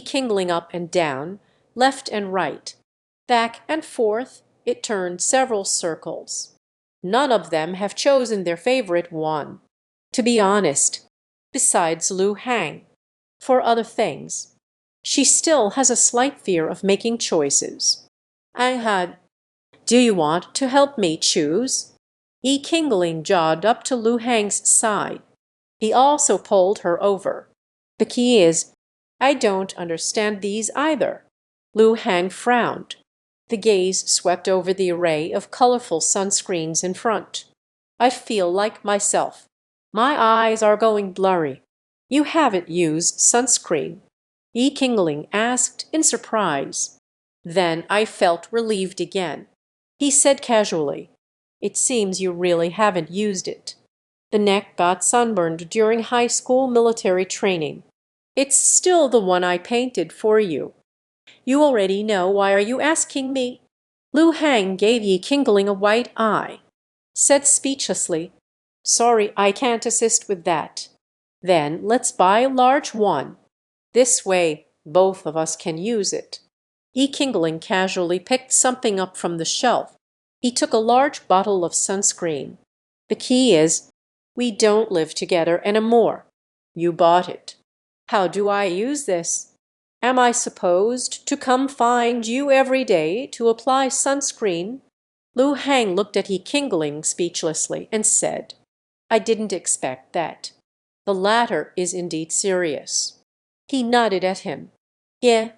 Kingling up and down, left and right. Back and forth it turned several circles. None of them have chosen their favorite one, to be honest, besides Lu Hang. For other things, she still has a slight fear of making choices. I had. Do you want to help me choose? Yi Qingling jogged up to Lu Hang's side. He also pulled her over. The key is, I don't understand these either. Lu Hang frowned. The gaze swept over the array of colorful sunscreens in front. I feel like myself. My eyes are going blurry. You haven't used sunscreen? Yi Qingling asked in surprise. Then I felt relieved again. He said casually, it seems you really haven't used it. The neck got sunburned during high school military training. It's still the one I painted for you. You already know. Why are you asking me? Lu Hang gave Yi Qingling a white eye, said speechlessly, sorry, I can't assist with that. Then let's buy a large one. This way, both of us can use it. Yi Qingling casually picked something up from the shelf. He took a large bottle of sunscreen. The key is, we don't live together anymore. You bought it. How do I use this? Am I supposed to come find you every day to apply sunscreen? Lu Hang looked at Yi Qingling speechlessly and said, I didn't expect that. The latter is indeed serious. He nodded at him. Yeah.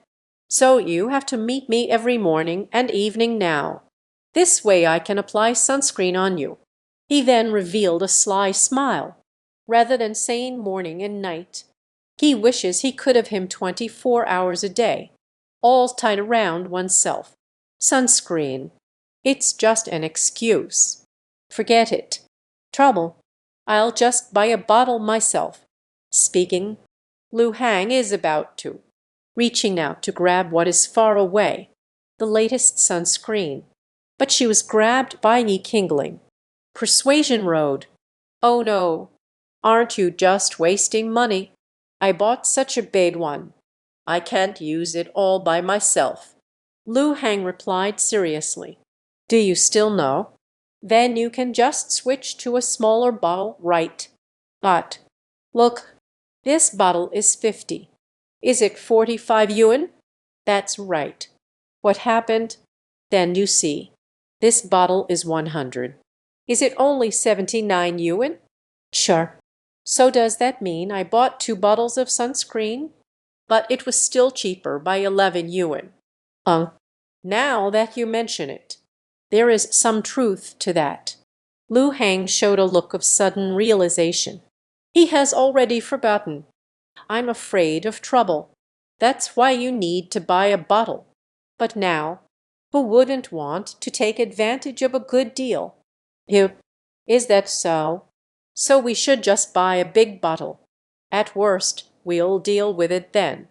So you have to meet me every morning and evening now. This way I can apply sunscreen on you. He then revealed a sly smile. Rather than saying morning and night, he wishes he could have him 24 hours a day, all tied around oneself. Sunscreen. It's just an excuse. Forget it. Trouble. I'll just buy a bottle myself. Speaking, Lu Hang is about to, reaching out to grab what is far away, the latest sunscreen. But she was grabbed by Yi Qingling. Persuasion Road. Oh no. Aren't you just wasting money? I bought such a big one. I can't use it all by myself. Lu Hang replied seriously. Do you still know? Then you can just switch to a smaller bottle, right? But, look, this bottle is 50. Is it 45 yuan? That's right. What happened? Then you see. This bottle is 100. Is it only 79 yuan? Sure. So does that mean I bought 2 bottles of sunscreen? But it was still cheaper by 11 yuan. Now that you mention it, there is some truth to that. Lu Hang showed a look of sudden realization. He has already forgotten. I'm afraid of trouble. That's why you need to buy a bottle. But now, who wouldn't want to take advantage of a good deal? Is that so? So we should just buy a big bottle. At worst, we'll deal with it then.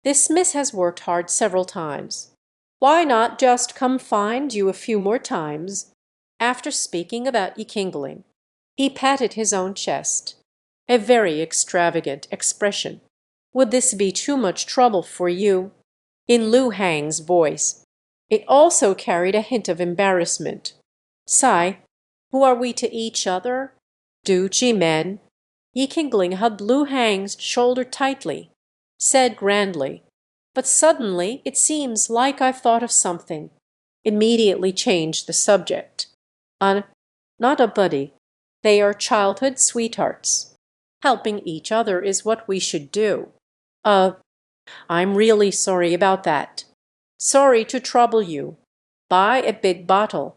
This miss has worked hard several times. Why not just come find you a few more times? After speaking about Yi Qingling, he patted his own chest. A very extravagant expression. Would this be too much trouble for you? In Lu Hang's voice, it also carried a hint of embarrassment. Sigh, who are we to each other? Du men. Yi Qingling hugged Lu Hang's shoulder tightly, said grandly, but suddenly it seems like I've thought of something. Immediately changed the subject. Not a buddy. They are childhood sweethearts. Helping each other is what we should do. I'm really sorry about that. Sorry to trouble you. Buy a big bottle.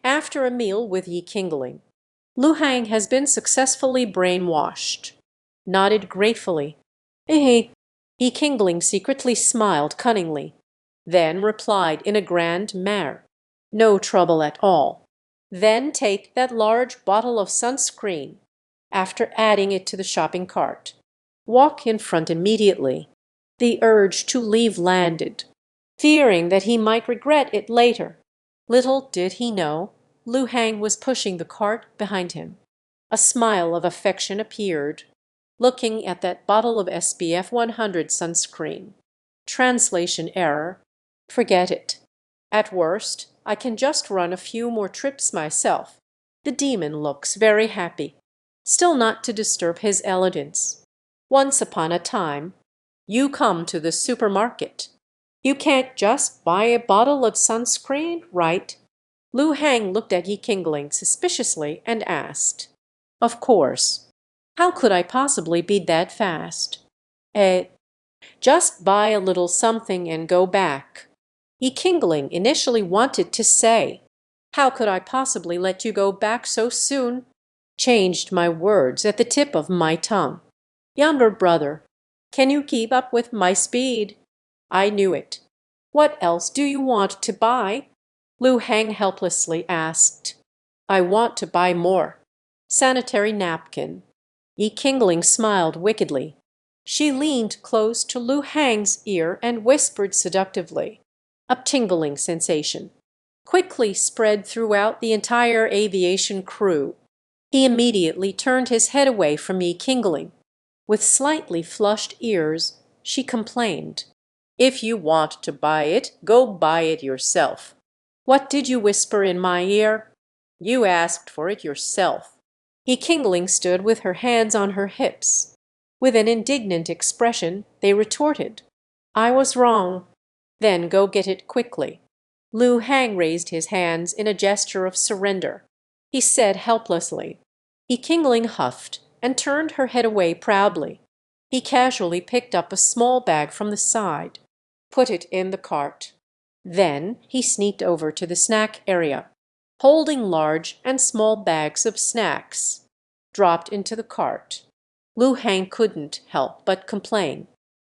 After a meal with Yi Qingling, Lu Hang has been successfully brainwashed. Nodded gratefully. Yi Qingling secretly smiled cunningly, then replied in a grand manner, no trouble at all. Then take that large bottle of sunscreen. After adding it to the shopping cart, walk in front immediately. The urge to leave landed, fearing that he might regret it later. Little did he know, Lu Hang was pushing the cart behind him. A smile of affection appeared, looking at that bottle of SPF 100 sunscreen. Translation error. Forget it. At worst, I can just run a few more trips myself. The demon looks very happy, still not to disturb his elegance. Once upon a time, you come to the supermarket. You can't just buy a bottle of sunscreen, right? Lu Hang looked at Yi Qingling suspiciously and asked, Of course. How could I possibly be that fast? Eh, just buy a little something and go back. Yi Qingling initially wanted to say, How could I possibly let you go back so soon? Changed my words at the tip of my tongue. Younger brother, can you keep up with my speed? I knew it. What else do you want to buy? Lu Hang helplessly asked. I want to buy more. Sanitary napkin. Yi Qingling smiled wickedly. She leaned close to Lu Hang's ear and whispered seductively. A tingling sensation quickly spread throughout the entire aviation crew. He immediately turned his head away from Yi Qingling. With slightly flushed ears, she complained. If you want to buy it, go buy it yourself. What did you whisper in my ear? You asked for it yourself. Yi Qingling stood with her hands on her hips. With an indignant expression, they retorted, I was wrong. Then go get it quickly. Lu Hang raised his hands in a gesture of surrender. He said helplessly. Yi Qingling huffed and turned her head away proudly. He casually picked up a small bag from the side, put it in the cart. Then he sneaked over to the snack area, holding large and small bags of snacks, dropped into the cart. Lu Hang couldn't help but complain.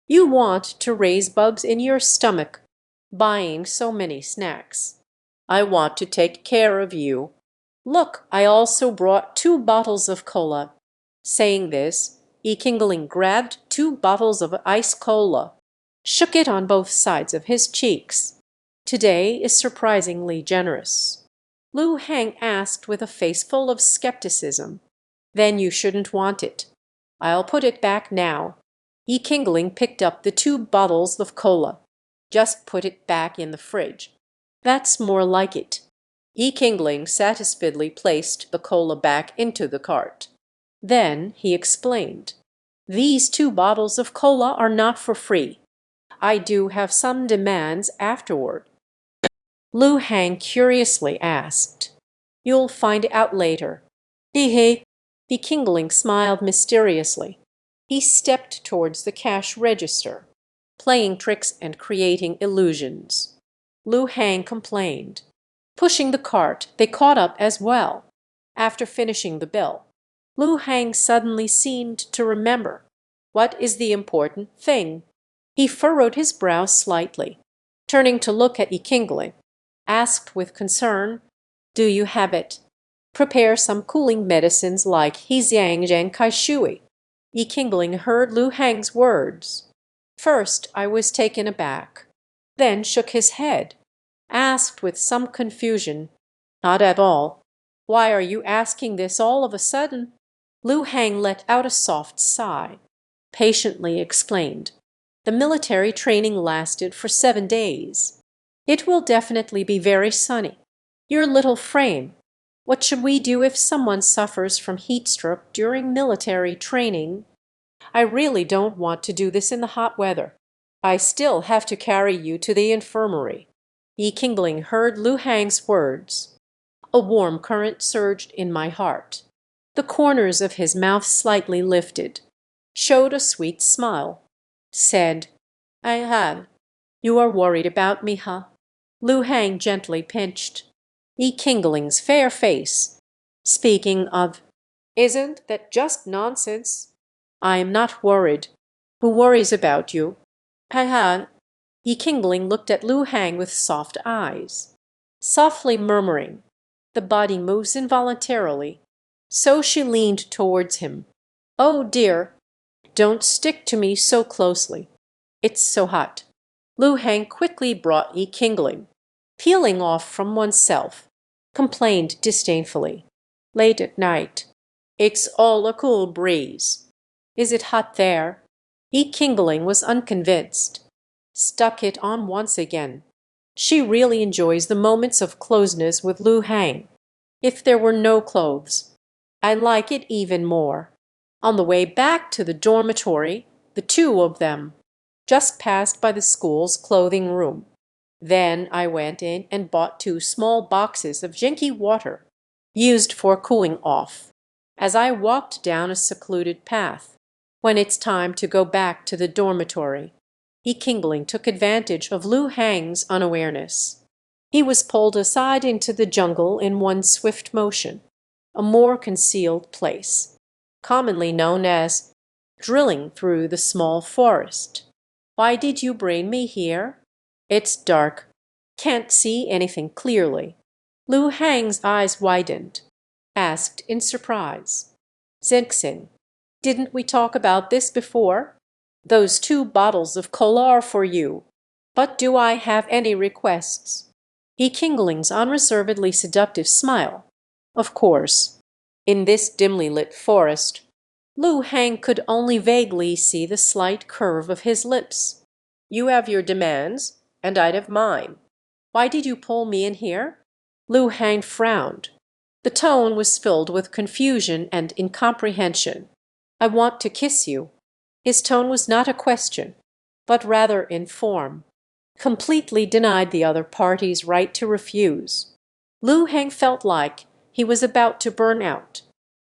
You want to raise bugs in your stomach, buying so many snacks. I want to take care of you. Look, I also brought 2 bottles of cola. Saying this, Yi Qingling grabbed 2 bottles of ice cola, shook it on both sides of his cheeks. Today is surprisingly generous. Lu Hang asked with a face full of skepticism. Then you shouldn't want it. I'll put it back now. Yi Qingling picked up the 2 bottles of cola. Just put it back in the fridge. That's more like it. Yi Qingling satisfiedly placed the cola back into the cart. Then he explained. These 2 bottles of cola are not for free. I do have some demands afterward. Lu Hang curiously asked. You'll find out later. Hee. Yi Qingling smiled mysteriously. He stepped towards the cash register, playing tricks and creating illusions. Lu Hang complained. Pushing the cart, they caught up as well. After finishing the bill, Lu Hang suddenly seemed to remember. What is the important thing? He furrowed his brow slightly, turning to look at Yi Qingling, asked with concern, Do you have it? Prepare some cooling medicines like Hexiang Kai Shui. Yi Qingling heard Lu Hang's words. First I was taken aback, then shook his head, asked with some confusion, Not at all. Why are you asking this all of a sudden? Lu Hang let out a soft sigh, patiently explained. The military training lasted for 7 days. It will definitely be very sunny. Your little frame. What should we do if someone suffers from heat stroke during military training? I really don't want to do this in the hot weather. I still have to carry you to the infirmary. Yi Qingling heard Lu Hang's words. A warm current surged in my heart. The corners of his mouth slightly lifted, showed a sweet smile, said, I have. You are worried about me, huh? Lu Hang gently pinched Yi Qingling's fair face. Speaking of, isn't that just nonsense? I am not worried. Who worries about you? Ha. Yi Qingling looked at Lu Hang with soft eyes, softly murmuring. The body moves involuntarily. So she leaned towards him. Oh dear, don't stick to me so closely. It's so hot. Lu Hang quickly brought Yi Qingling, peeling off from oneself, complained disdainfully. Late at night. It's all a cool breeze. Is it hot there? Yi Qingling was unconvinced. Stuck it on once again. She really enjoys the moments of closeness with Lu Hang. If there were no clothes, I like it even more. On the way back to the dormitory, the two of them just passed by the school's clothing room. Then I went in and bought 2 small boxes of Jinky water, used for cooling off, as I walked down a secluded path. When it's time to go back to the dormitory, Kingling took advantage of Lu Hang's unawareness. He was pulled aside into the jungle in one swift motion, a more concealed place, commonly known as drilling through the small forest. Why did you bring me here? It's dark. Can't see anything clearly. Lu Hang's eyes widened, asked in surprise. Xingxin, didn't we talk about this before? Those 2 bottles of cola are for you. But do I have any requests? Kingling's unreservedly seductive smile. Of course. In this dimly lit forest, Lu Hang could only vaguely see the slight curve of his lips. You have your demands, and I'd have mine. Why did you pull me in here? Lu Hang frowned. The tone was filled with confusion and incomprehension. I want to kiss you. His tone was not a question, but rather in form. Completely denied the other party's right to refuse. Lu Hang felt like he was about to burn out.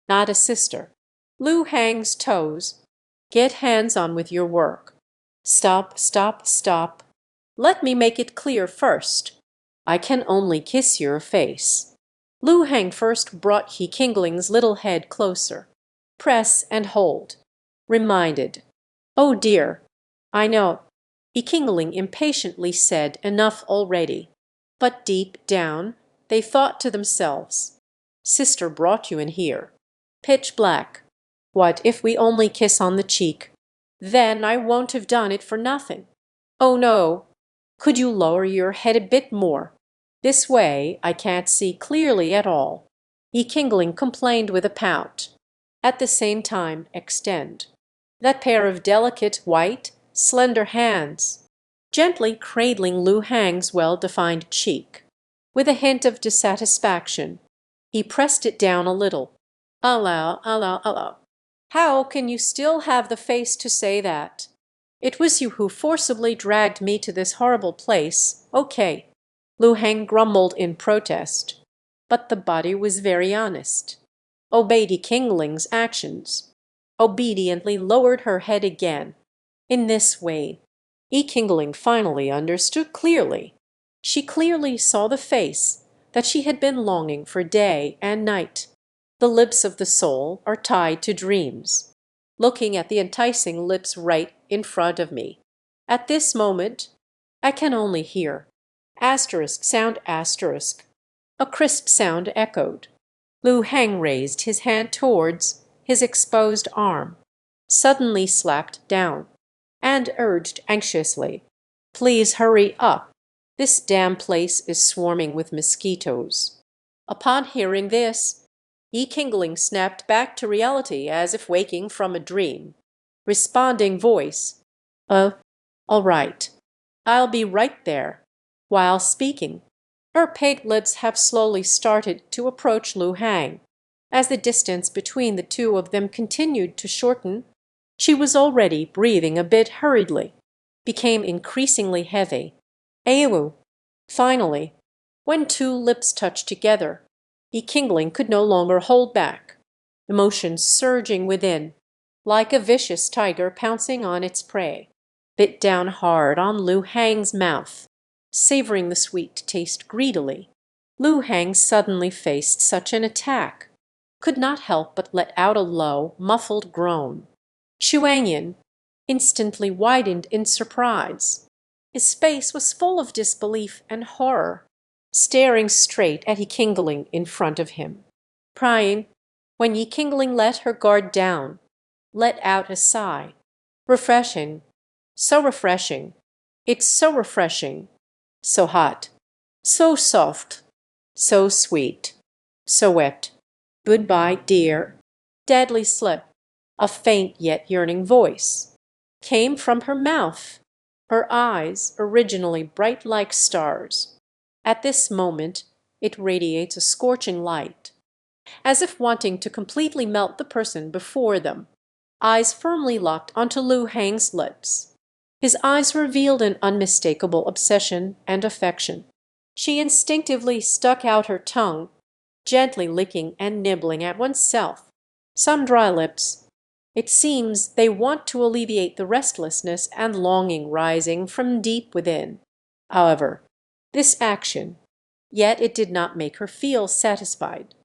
Not a sister. Lu Hang's toes. Get hands on with your work. Stop, stop, stop. Let me make it clear first. I can only kiss your face. Lu Hang first brought Kingling's little head closer. Press and hold. Reminded. Oh dear. I know. Kingling impatiently said enough already. But deep down, they thought to themselves, Sister brought you in here. Pitch black. What if we only kiss on the cheek? Then I won't have done it for nothing. Oh no. Could you lower your head a bit more? This way I can't see clearly at all. Kingling complained with a pout. At the same time extend that pair of delicate, white, slender hands, gently cradling Lu Hang's well-defined cheek. With a hint of dissatisfaction, he pressed it down a little. Allow, allow, allow. How can you still have the face to say that? It was you who forcibly dragged me to this horrible place. Okay. Lu Hang grumbled in protest, but the body was very honest. Obeyed Kingling's actions. Obediently lowered her head again. In this way, Kingling finally understood clearly. She clearly saw the face that she had been longing for day and night. The lips of the soul are tied to dreams. Looking at the enticing lips right in front of me. At this moment, I can only hear asterisk sound asterisk. A crisp sound echoed. Lu Hang raised his hand towards his exposed arm, suddenly slapped down, and urged anxiously, Please hurry up. This damn place is swarming with mosquitoes. Upon hearing this, Kingling snapped back to reality as if waking from a dream. Responding voice, all right. I'll be right there. While speaking, her pale lips have slowly started to approach Lu Hang. As the distance between the two of them continued to shorten, she was already breathing a bit hurriedly, became increasingly heavy. Aewu. Finally, when 2 lips touched together, Kingling could no longer hold back, emotions surging within, like a vicious tiger pouncing on its prey. Bit down hard on Lu Hang's mouth, savoring the sweet taste greedily. Lu Hang suddenly faced such an attack, could not help but let out a low, muffled groan. Xuanyin instantly widened in surprise. His face was full of disbelief and horror, staring straight at Kingling in front of him. Prying, when Kingling let her guard down, let out a sigh. Refreshing. So refreshing. It's so refreshing. So hot. So soft. So sweet. So wet. Goodbye, dear. Deadly slip. A faint yet yearning voice came from her mouth. her eyes, originally bright like stars. At this moment it radiates a scorching light, as if wanting to completely melt the person before them. Eyes firmly locked onto Lu Hang's lips. His eyes revealed an unmistakable obsession and affection. She instinctively stuck out her tongue, gently licking and nibbling at oneself. Some dry lips. It seems they want to alleviate the restlessness and longing rising from deep within. However, this action, yet it did not make her feel satisfied.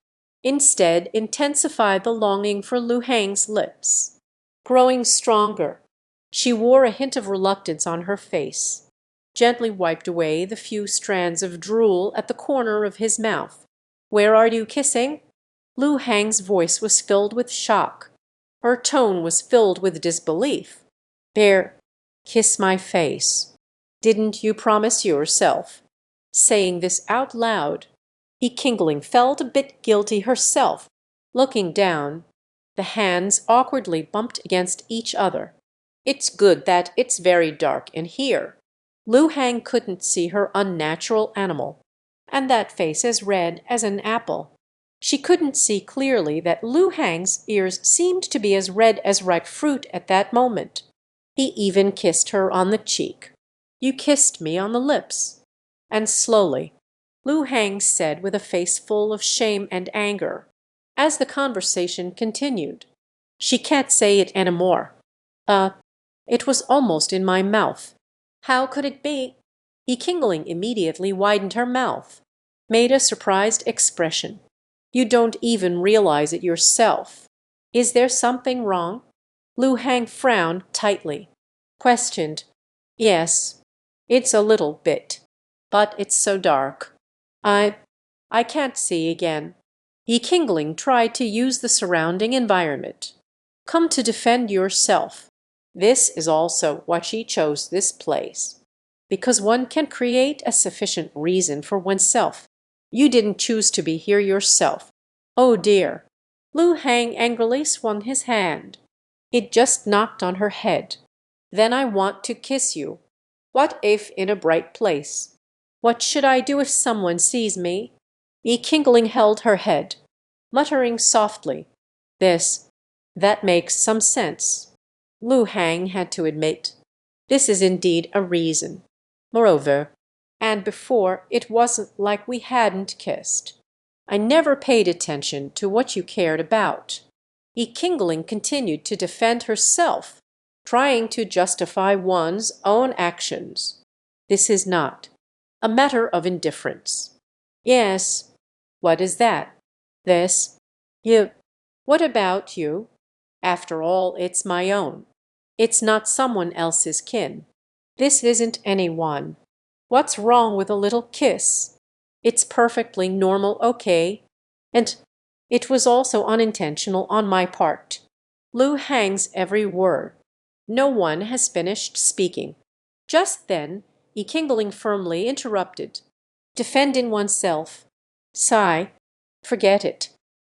Instead, intensified the longing for Lu Hang's lips. Growing stronger, she wore a hint of reluctance on her face, gently wiped away the few strands of drool at the corner of his mouth. "Where are you kissing?" Lu Hang's voice was filled with shock. Her tone was filled with disbelief. "There, kiss my face. Didn't you promise yourself?" Saying this out loud, Kingling felt a bit guilty herself. Looking down, the hands awkwardly bumped against each other. "It's good that it's very dark in here." Lu Hang couldn't see her unnatural animal, and that face as red as an apple. She couldn't see clearly that Lu Hang's ears seemed to be as red as ripe fruit at that moment. He even kissed her on the cheek. "You kissed me on the lips." And slowly, Lu Hang said with a face full of shame and anger, as the conversation continued, "She can't say it anymore. It was almost in my mouth." "How could it be?" Kingling immediately widened her mouth, made a surprised expression. "You don't even realize it yourself. Is there something wrong?" Lu Hang frowned tightly, questioned, "Yes, it's a little bit. But it's so dark. I can't see again." Kingling tried to use the surrounding environment. "Come to defend yourself. This is also what she chose this place. Because one can create a sufficient reason for oneself. You didn't choose to be here yourself." "Oh dear." Lu Hang angrily swung his hand. "It just knocked on her head. Then I want to kiss you. What if in a bright place? What should I do if someone sees me?" Kingling held her head, muttering softly, That makes some sense." Lu Hang had to admit, "This is indeed a reason. Moreover, and before, it wasn't like we hadn't kissed. I never paid attention to what you cared about." Kingling continued to defend herself, trying to justify one's own actions. "This is not a matter of indifference." "Yes." "What is that?" "This. You. What about you? After all, it's my own. It's not someone else's kin. This isn't anyone. What's wrong with a little kiss? It's perfectly normal, okay? And it was also unintentional on my part." Lu Hang's every word. No one has finished speaking. Just then, Kingling firmly interrupted. "Defending oneself. Sigh. Forget it."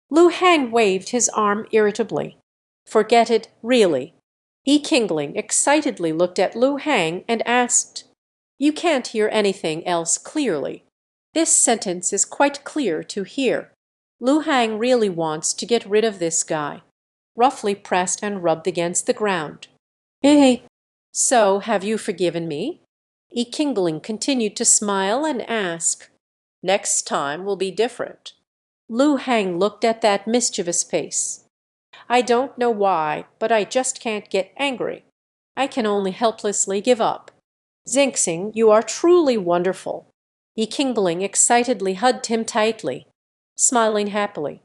Lu Hang waved his arm irritably. "Forget it, really." Kingling excitedly looked at Lu Hang and asked, "You can't hear anything else clearly?" "This sentence is quite clear to hear. Lu Hang really wants to get rid of this guy." Roughly pressed and rubbed against the ground. "Eh? So have you forgiven me?" Kingling continued to smile and ask, "Next time will be different." Lu Hang looked at that mischievous face. "I don't know why, but I just can't get angry. I can only helplessly give up." "Xingxing, you are truly wonderful." Kingling excitedly hugged him tightly, smiling happily.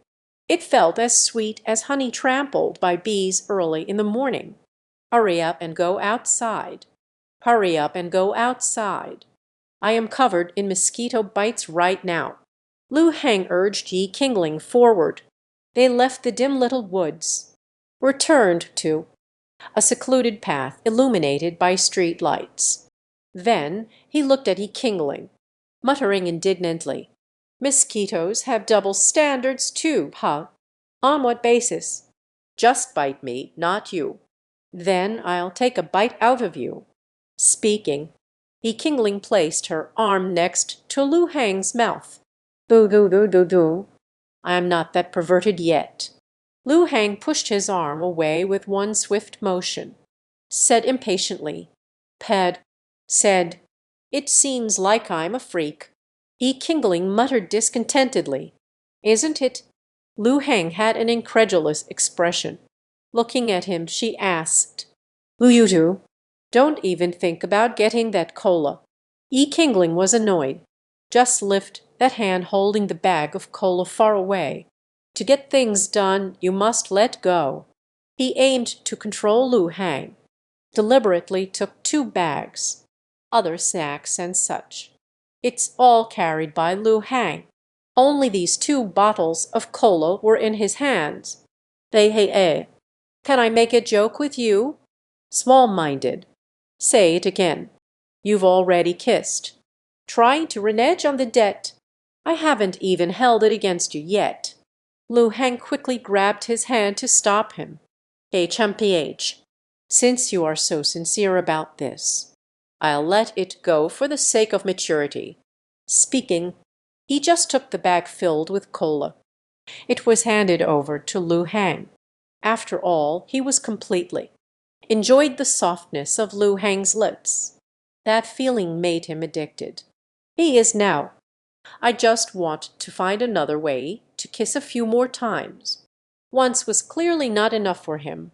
It felt as sweet as honey trampled by bees early in the morning. "Hurry up and go outside. Hurry up and go outside. I am covered in mosquito bites right now." Lu Hang urged Kingling forward. They left the dim little woods, returned to a secluded path illuminated by street lights. Then he looked at Kingling, muttering indignantly, "Mosquitoes have double standards too, huh? On what basis?" "Just bite me, not you. Then I'll take a bite out of you." Speaking, Kingling placed her arm next to Lu Hang's mouth. Do do do do do. I am not that perverted yet. Lu Hang pushed his arm away with one swift motion, said impatiently, Ped, said, It seems like I'm a freak. Kingling muttered discontentedly, Isn't it? Lu Hang had an incredulous expression. Looking at him, she asked, Lu you do? Don't even think about getting that cola. Kingling was annoyed. Just lift that hand holding the bag of cola far away. To get things done, you must let go. He aimed to control Lu Hang, deliberately took 2 bags, other snacks and such. It's all carried by Lu Hang. Only these 2 bottles of cola were in his hands. Hey, can I make a joke with you? Small-minded. Say it again. You've already kissed. Trying to renege on the debt. I haven't even held it against you yet. Lu Hang quickly grabbed his hand to stop him. Hey, Champh, since you are so sincere about this, I'll let it go for the sake of maturity. Speaking, he just took the bag filled with cola. It was handed over to Lu Hang. After all, he was completely enjoyed the softness of Lu Hang's lips. That feeling made him addicted. He is now. I just want to find another way to kiss a few more times. Once was clearly not enough for him.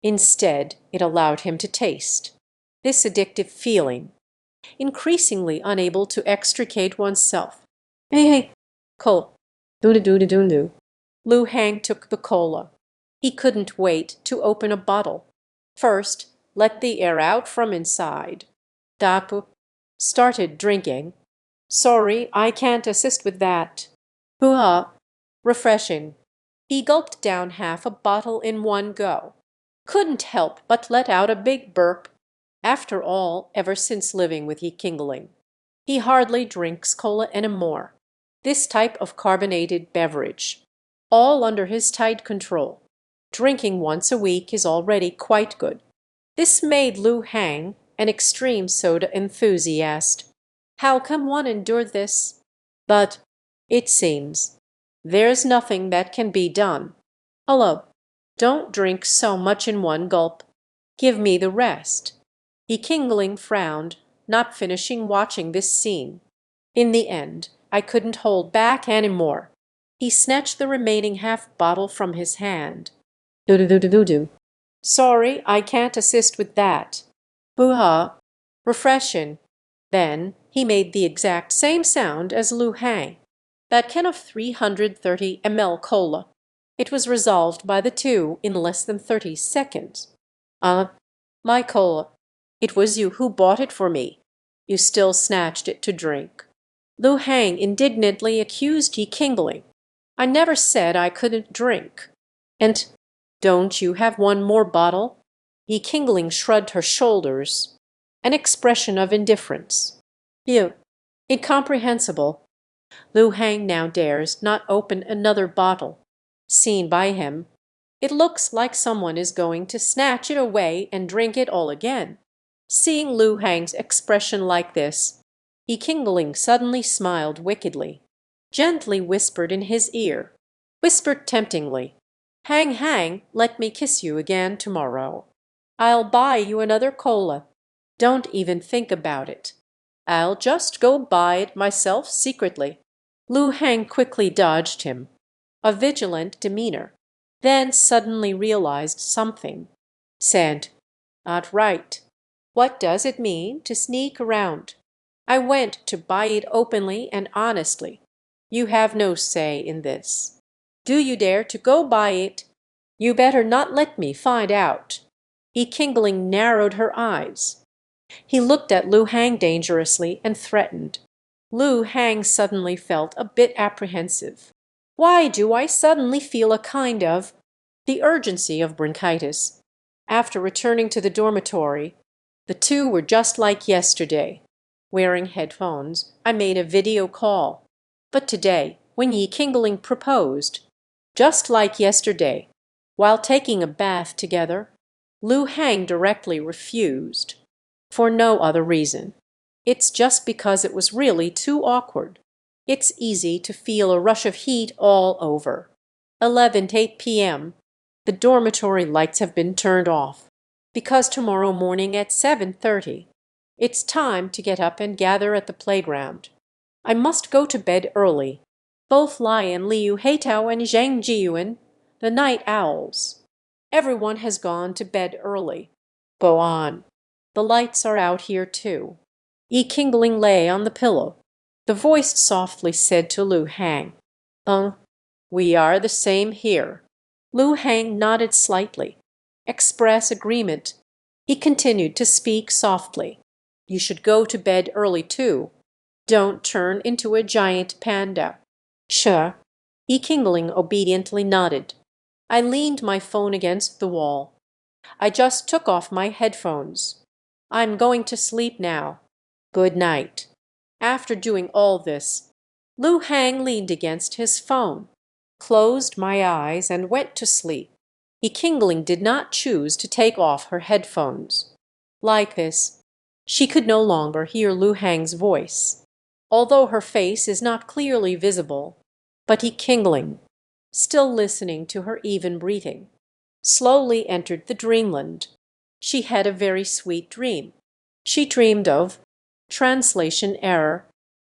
Instead, it allowed him to taste this addictive feeling, increasingly unable to extricate oneself. Hey, cola. Do. Lu Hang took the cola. He couldn't wait to open a bottle. First, let the air out from inside. Dapu started drinking. Sorry, I can't assist with that. Hoo-ha. Refreshing. He gulped down half a bottle in one go. Couldn't help but let out a big burp. After all, ever since living with Kingling, he hardly drinks cola anymore. This type of carbonated beverage, all under his tight control. Drinking once a week is already quite good. This made Lu Hang an extreme soda enthusiast. How can one endure this? But, it seems, there's nothing that can be done. Hello, don't drink so much in one gulp. Give me the rest. Kingling frowned, not finishing watching this scene. In the end, I couldn't hold back any more. He snatched the remaining half bottle from his hand. Do. Sorry, I can't assist with that. Hoo-ha. Refreshing. Then he made the exact same sound as Lu Hang. That can of 330 ml cola. It was resolved by the 2 in less than 30 seconds. My cola. It was you who bought it for me. You still snatched it to drink. Lu Hang indignantly accused Kingling. I never said I couldn't drink. And don't you have one more bottle? Kingling shrugged her shoulders, an expression of indifference. You, incomprehensible. Lu Hang now dares not open another bottle. Seen by him, it looks like someone is going to snatch it away and drink it all again. Seeing Lu Hang's expression like this, Kingling suddenly smiled wickedly, gently whispered in his ear, whispered temptingly, Hang, let me kiss you again tomorrow. I'll buy you another cola. Don't even think about it. I'll just go buy it myself secretly. Lu Hang quickly dodged him, a vigilant demeanor, then suddenly realized something. Said, Not right. What does it mean to sneak around? I went to buy it openly and honestly. You have no say in this. Do you dare to go buy it? You better not let me find out. Kingling narrowed her eyes. He looked at Lu Hang dangerously and threatened. Lu Hang suddenly felt a bit apprehensive. Why do I suddenly feel a kind of the urgency of bronchitis? After returning to the dormitory, the 2 were just like yesterday. Wearing headphones, I made a video call. But today, when Kingling proposed, just like yesterday, while taking a bath together, Lu Hang directly refused. For no other reason. It's just because it was really too awkward. It's easy to feel a rush of heat all over. 11:08 p.m. The dormitory lights have been turned off, because tomorrow morning at 7:30, it's time to get up and gather at the playground. I must go to bed early. Both Lion Liu Heitao and Zhang Jiyuan, the night owls. Everyone has gone to bed early. Go on. The lights are out here too. Yi Qingling lay on the pillow. The voice softly said to Lu Hang, we are the same here. Lu Hang nodded slightly. Express agreement. He continued to speak softly. You should go to bed early too. Don't turn into a giant panda. Sure. Yi Qingling obediently nodded. I leaned my phone against the wall. I just took off my headphones. I'm going to sleep now. Good night. After doing all this, Lu Hang leaned against his phone, closed my eyes, and went to sleep. Yi Qingling did not choose to take off her headphones. Like this, she could no longer hear Lu Hang's voice, although her face is not clearly visible. But Yi Qingling, still listening to her even breathing, slowly entered the dreamland. She had a very sweet dream. She dreamed of translation error.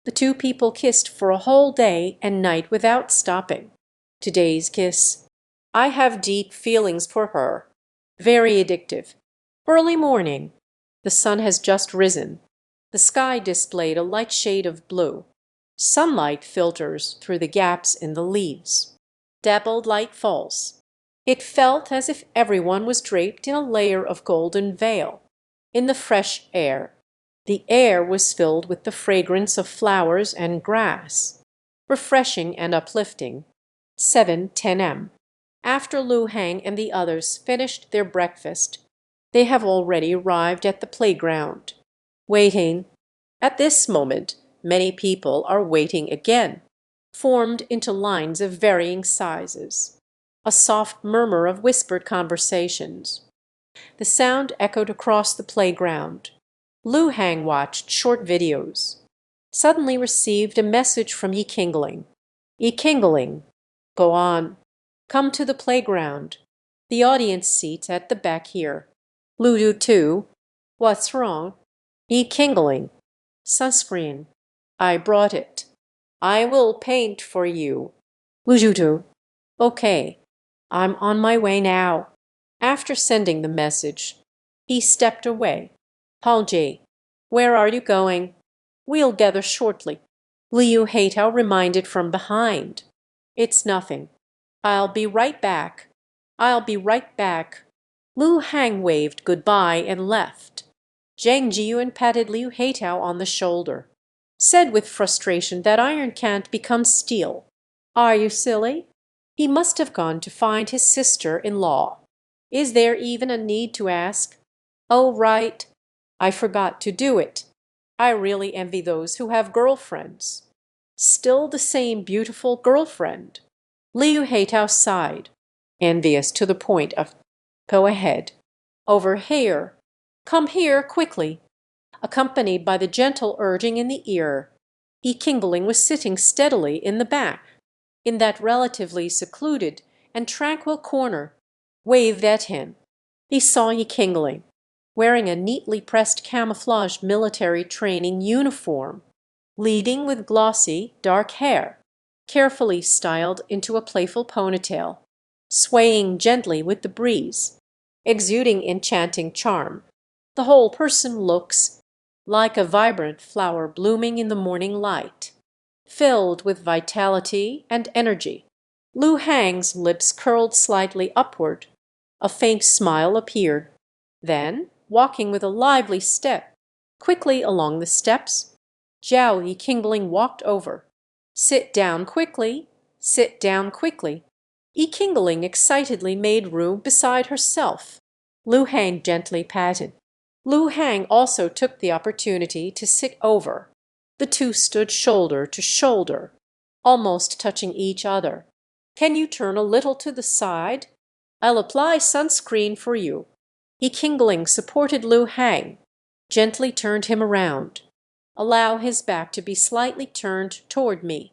The two people kissed for a whole day and night without stopping. Today's kiss. I have deep feelings for her. Very addictive. Early morning. The sun has just risen. The sky displayed a light shade of blue. Sunlight filters through the gaps in the leaves. Dappled light falls. It felt as if everyone was draped in a layer of golden veil. In the fresh air. The air was filled with the fragrance of flowers and grass. Refreshing and uplifting. 7:10 m. After Lu Hang and the others finished their breakfast, they have already arrived at the playground. Waiting. At this moment, many people are waiting again, formed into lines of varying sizes. A soft murmur of whispered conversations. The sound echoed across the playground. Lu Hang watched short videos. Suddenly received a message from Yi Qingling. Yi Qingling, go on. Come to the playground. The audience seats at the back here. Lu Du too. What's wrong? Yi Qingling. Sunscreen. I brought it. I will paint for you. Lu Jutu. Okay. I'm on my way now. After sending the message, he stepped away. Halji, where are you going? We'll gather shortly. Liu Heitao reminded from behind. It's nothing. I'll be right back. I'll be right back. Lu Hang waved goodbye and left. Zhang Jiyuan patted Liu Heitao on the shoulder. Said with frustration that iron can't become steel. Are you silly? He must have gone to find his sister-in-law. Is there even a need to ask? Oh, right. I forgot to do it. I really envy those who have girlfriends. Still the same beautiful girlfriend. Liu Heitao sighed, envious to the point of, go ahead. Over here. Come here quickly. Accompanied by the gentle urging in the ear, Yi Qingling was sitting steadily in the back, in that relatively secluded and tranquil corner, waved at him. He saw Yi Qingling, wearing a neatly pressed camouflaged military training uniform, leading with glossy, dark hair, carefully styled into a playful ponytail, swaying gently with the breeze, exuding enchanting charm. The whole person looks like a vibrant flower blooming in the morning light, filled with vitality and energy. Lu Hang's lips curled slightly upward. A faint smile appeared. Then, walking with a lively step, quickly along the steps, Zhao Yi Qingling walked over. Sit down quickly. Sit down quickly. Yi Qingling excitedly made room beside herself. Lu Hang gently patted. Lu Hang also took the opportunity to sit over. The two stood shoulder to shoulder, almost touching each other. Can you turn a little to the side? I'll apply sunscreen for you. Yi Qingling supported Lu Hang. gently turned him around. Allow his back to be slightly turned toward me.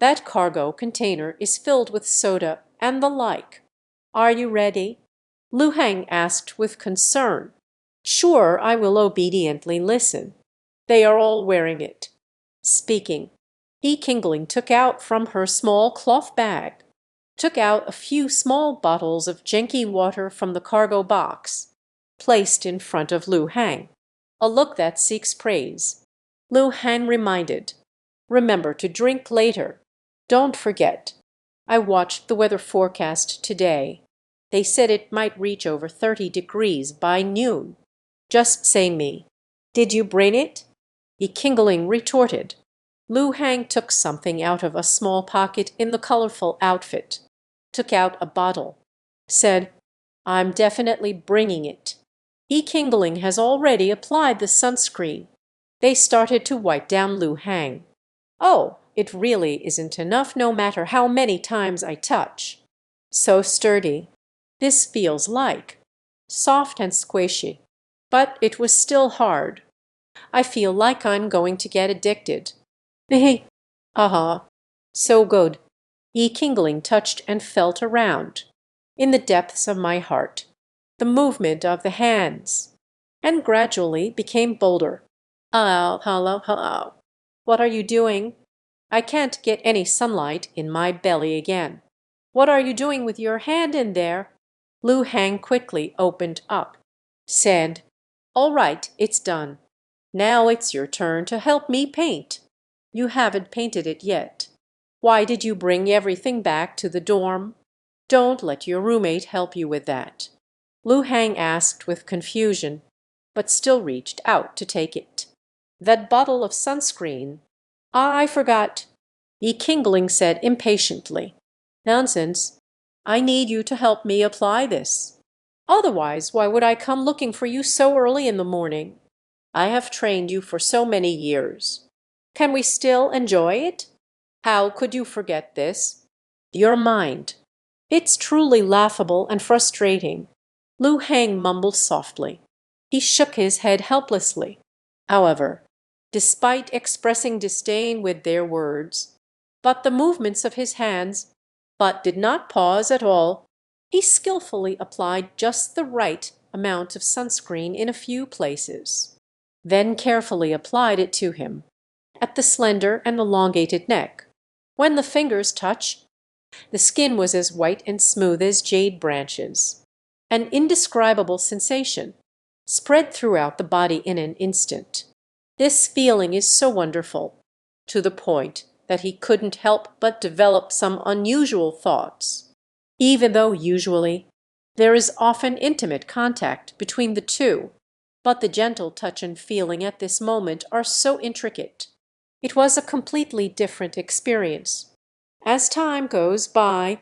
That cargo container is filled with soda and the like. Are you ready? Lu Hang asked with concern. Sure, I will obediently listen. They are all wearing it. Speaking, Kingling took out from her small cloth bag, took out a few small bottles of Genki water from the cargo box, placed in front of Lu Hang. A look that seeks praise. Lu Hang reminded, remember to drink later. Don't forget. I watched the weather forecast today. They said it might reach over 30 degrees by noon. Just say me. Did you bring it? Kingling retorted. Lu Hang took something out of a small pocket in the colorful outfit, took out a bottle, said, I'm definitely bringing it. Kingling has already applied the sunscreen. They started to wipe down Lu Hang. Oh, it really isn't enough no matter how many times I touch. So sturdy. This feels like. Soft and squishy. But it was still hard. I feel like I'm going to get addicted. Uh-huh. So good. Kingling touched and felt around, in the depths of my heart, the movement of the hands, and gradually became bolder. Hello, hello, hello. What are you doing? I can't get any sunlight in my belly again. What are you doing with your hand in there? Lu Hang quickly opened up, said, all right, it's done. Now it's your turn to help me paint. You haven't painted it yet. Why did you bring everything back to the dorm? Don't let your roommate help you with that. Lu Hang asked with confusion, but still reached out to take it. That bottle of sunscreen. I forgot. Kingling said impatiently. Nonsense. I need you to help me apply this. Otherwise, why would I come looking for you so early in the morning? I have trained you for so many years. Can we still enjoy it? How could you forget this? Your mind. It's truly laughable and frustrating. Lu Hang mumbled softly. He shook his head helplessly. However, despite expressing disdain with their words, but the movements of his hands, but did not pause at all, he skillfully applied just the right amount of sunscreen in a few places, then carefully applied it to him, at the slender and elongated neck. When the fingers touched, the skin was as white and smooth as jade branches. An indescribable sensation spread throughout the body in an instant. This feeling is so wonderful, to the point that he couldn't help but develop some unusual thoughts, even though usually there is often intimate contact between the two. But the gentle touch and feeling at this moment are so intricate. It was a completely different experience. As time goes by,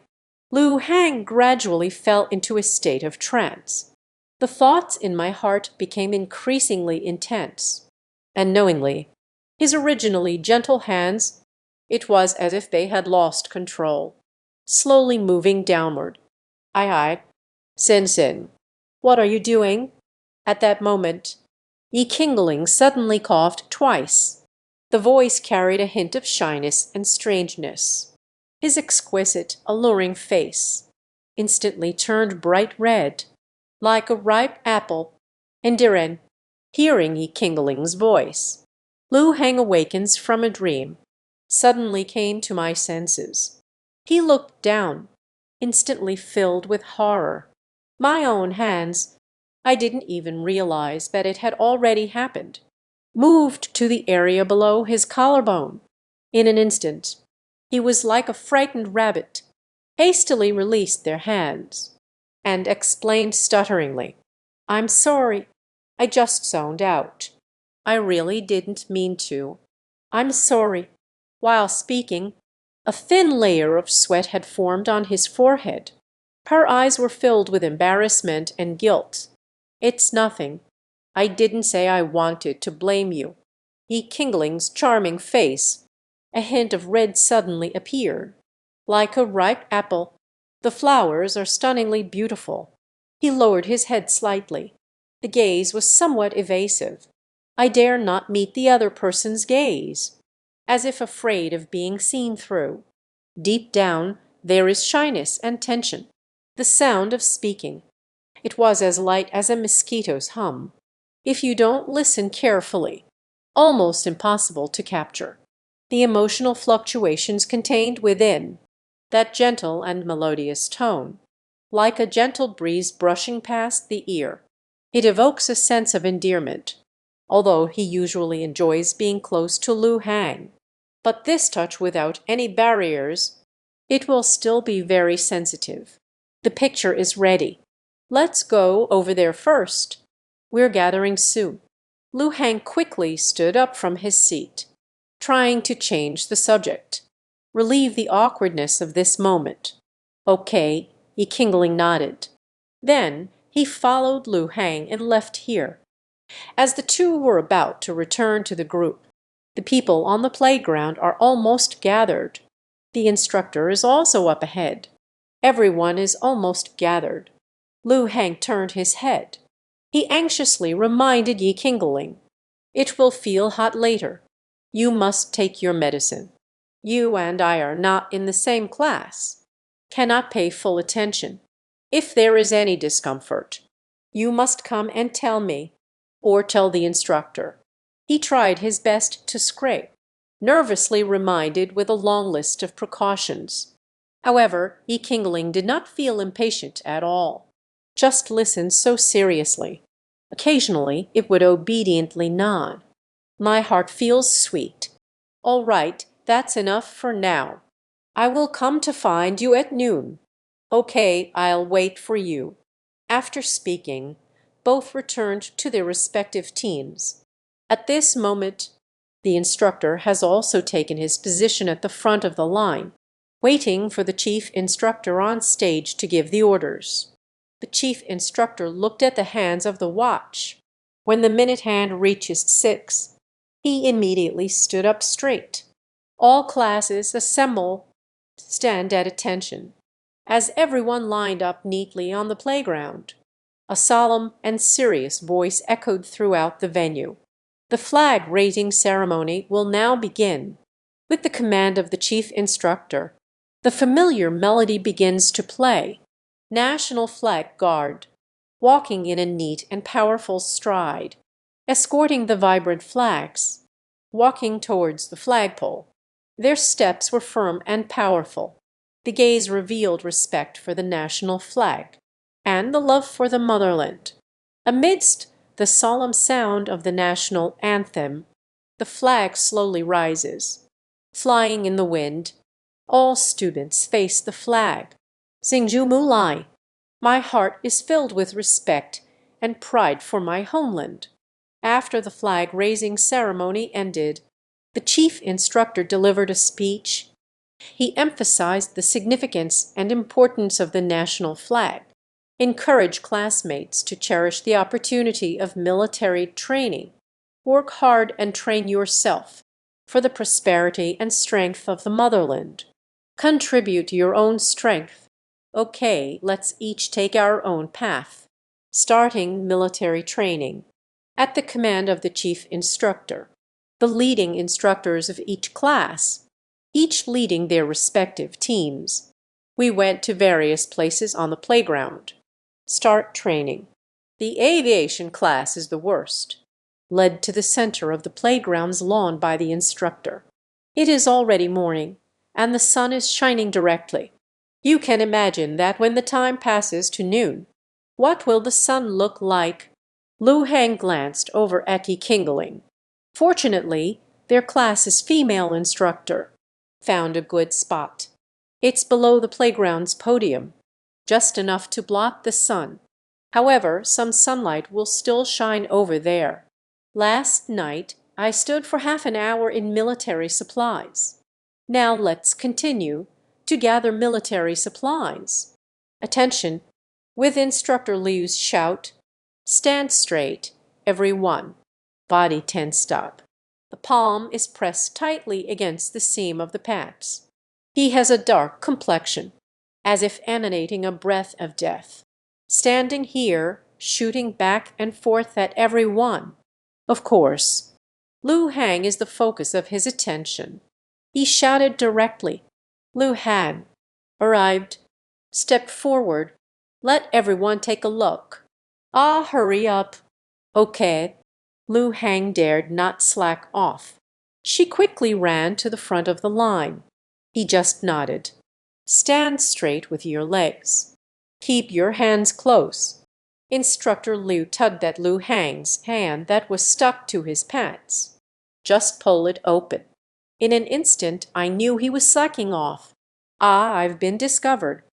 Lu Hang gradually fell into a state of trance. The thoughts in my heart became increasingly intense. And knowingly, his originally gentle hands, it was as if they had lost control, slowly moving downward. Ai, Sen. What are you doing? At that moment, Kingling suddenly coughed twice. The voice carried a hint of shyness and strangeness. His exquisite, alluring face instantly turned bright red, like a ripe apple. Indiren, hearing Kingling's voice, Lu Hang awakens from a dream, suddenly came to my senses. He looked down, instantly filled with horror. My own hands, I didn't even realize that it had already happened, moved to the area below his collarbone. In an instant, he was like a frightened rabbit, hastily released their hands, and explained stutteringly, I'm sorry, I just zoned out. I really didn't mean to. I'm sorry. While speaking, a thin layer of sweat had formed on his forehead. Her eyes were filled with embarrassment and guilt. It's nothing. I didn't say I wanted to blame you. Kingling's charming face, a hint of red suddenly appeared. Like a ripe apple, the flowers are stunningly beautiful. He lowered his head slightly. The gaze was somewhat evasive. I dare not meet the other person's gaze, as if afraid of being seen through. Deep down there is shyness and tension, the sound of speaking. It was as light as a mosquito's hum. If you don't listen carefully, almost impossible to capture the emotional fluctuations contained within that gentle and melodious tone. Like a gentle breeze brushing past the ear, it evokes a sense of endearment, although he usually enjoys being close to Lu Hang. But this touch without any barriers, it will still be very sensitive. The picture is ready. Let's go over there first. We're gathering soon. Lu Hang quickly stood up from his seat, trying to change the subject, relieve the awkwardness of this moment. Okay, Yi Qingling nodded. Then he followed Lu Hang and left here. As the two were about to return to the group, the people on the playground are almost gathered. The instructor is also up ahead. Everyone is almost gathered. Lu Hang turned his head. He anxiously reminded Yi Qingling, "It will feel hot later. You must take your medicine. You and I are not in the same class. Cannot pay full attention. If there is any discomfort, you must come and tell me, or tell the instructor." He tried his best to scrape, nervously reminded with a long list of precautions. However, Yi Qingling did not feel impatient at all. Just listened so seriously. Occasionally it would obediently nod. "My heart feels sweet. All right, that's enough for now. I will come to find you at noon. Okay, I'll wait for you." After speaking, both returned to their respective teams. At this moment, the instructor has also taken his position at the front of the line, waiting for the chief instructor on stage to give the orders. The chief instructor looked at the hands of the watch. When the minute hand reaches 6, he immediately stood up straight. All classes assemble, stand at attention, as everyone lined up neatly on the playground. A solemn and serious voice echoed throughout the venue. The flag-raising ceremony will now begin. With the command of the chief instructor, the familiar melody begins to play. National Flag Guard, walking in a neat and powerful stride, escorting the vibrant flags, walking towards the flagpole. Their steps were firm and powerful. The gaze revealed respect for the national flag and the love for the motherland. Amidst the solemn sound of the national anthem, the flag slowly rises. Flying in the wind, all students face the flag. Xingju Mulai, my heart is filled with respect and pride for my homeland. After the flag-raising ceremony ended, the chief instructor delivered a speech. He emphasized the significance and importance of the national flag, encouraged classmates to cherish the opportunity of military training, work hard and train yourself for the prosperity and strength of the motherland. Contribute your own strength. Okay, let's each take our own path. Starting military training. At the command of the chief instructor, the leading instructors of each class, each leading their respective teams, we went to various places on the playground. Start training. The aviation class is the worst. Led to the center of the playground's lawn by the instructor. It is already morning, and the sun is shining directly. You can imagine that when the time passes to noon, what will the sun look like? Lu Hang glanced over at Yi Qingling. Fortunately, their class's female instructor found a good spot. It's below the playground's podium, just enough to block the sun. However, some sunlight will still shine over there. Last night, I stood for half an hour in military supplies. Now let's continue to gather military supplies. Attention! With Instructor Liu's shout, stand straight, everyone. Body tensed up. The palm is pressed tightly against the seam of the pants. He has a dark complexion, as if emanating a breath of death. Standing here, shooting back and forth at every one. Of course, Lu Hang is the focus of his attention. He shouted directly, "Lu Hang, arrived. Step forward. Let everyone take a look. Ah, hurry up." Okay. Lu Hang dared not slack off. She quickly ran to the front of the line. He just nodded. "Stand straight with your legs. Keep your hands close." Instructor Liu tugged at Lu Hang's hand that was stuck to his pants. "Just pull it open." In an instant I knew he was slacking off. Ah, I've been discovered.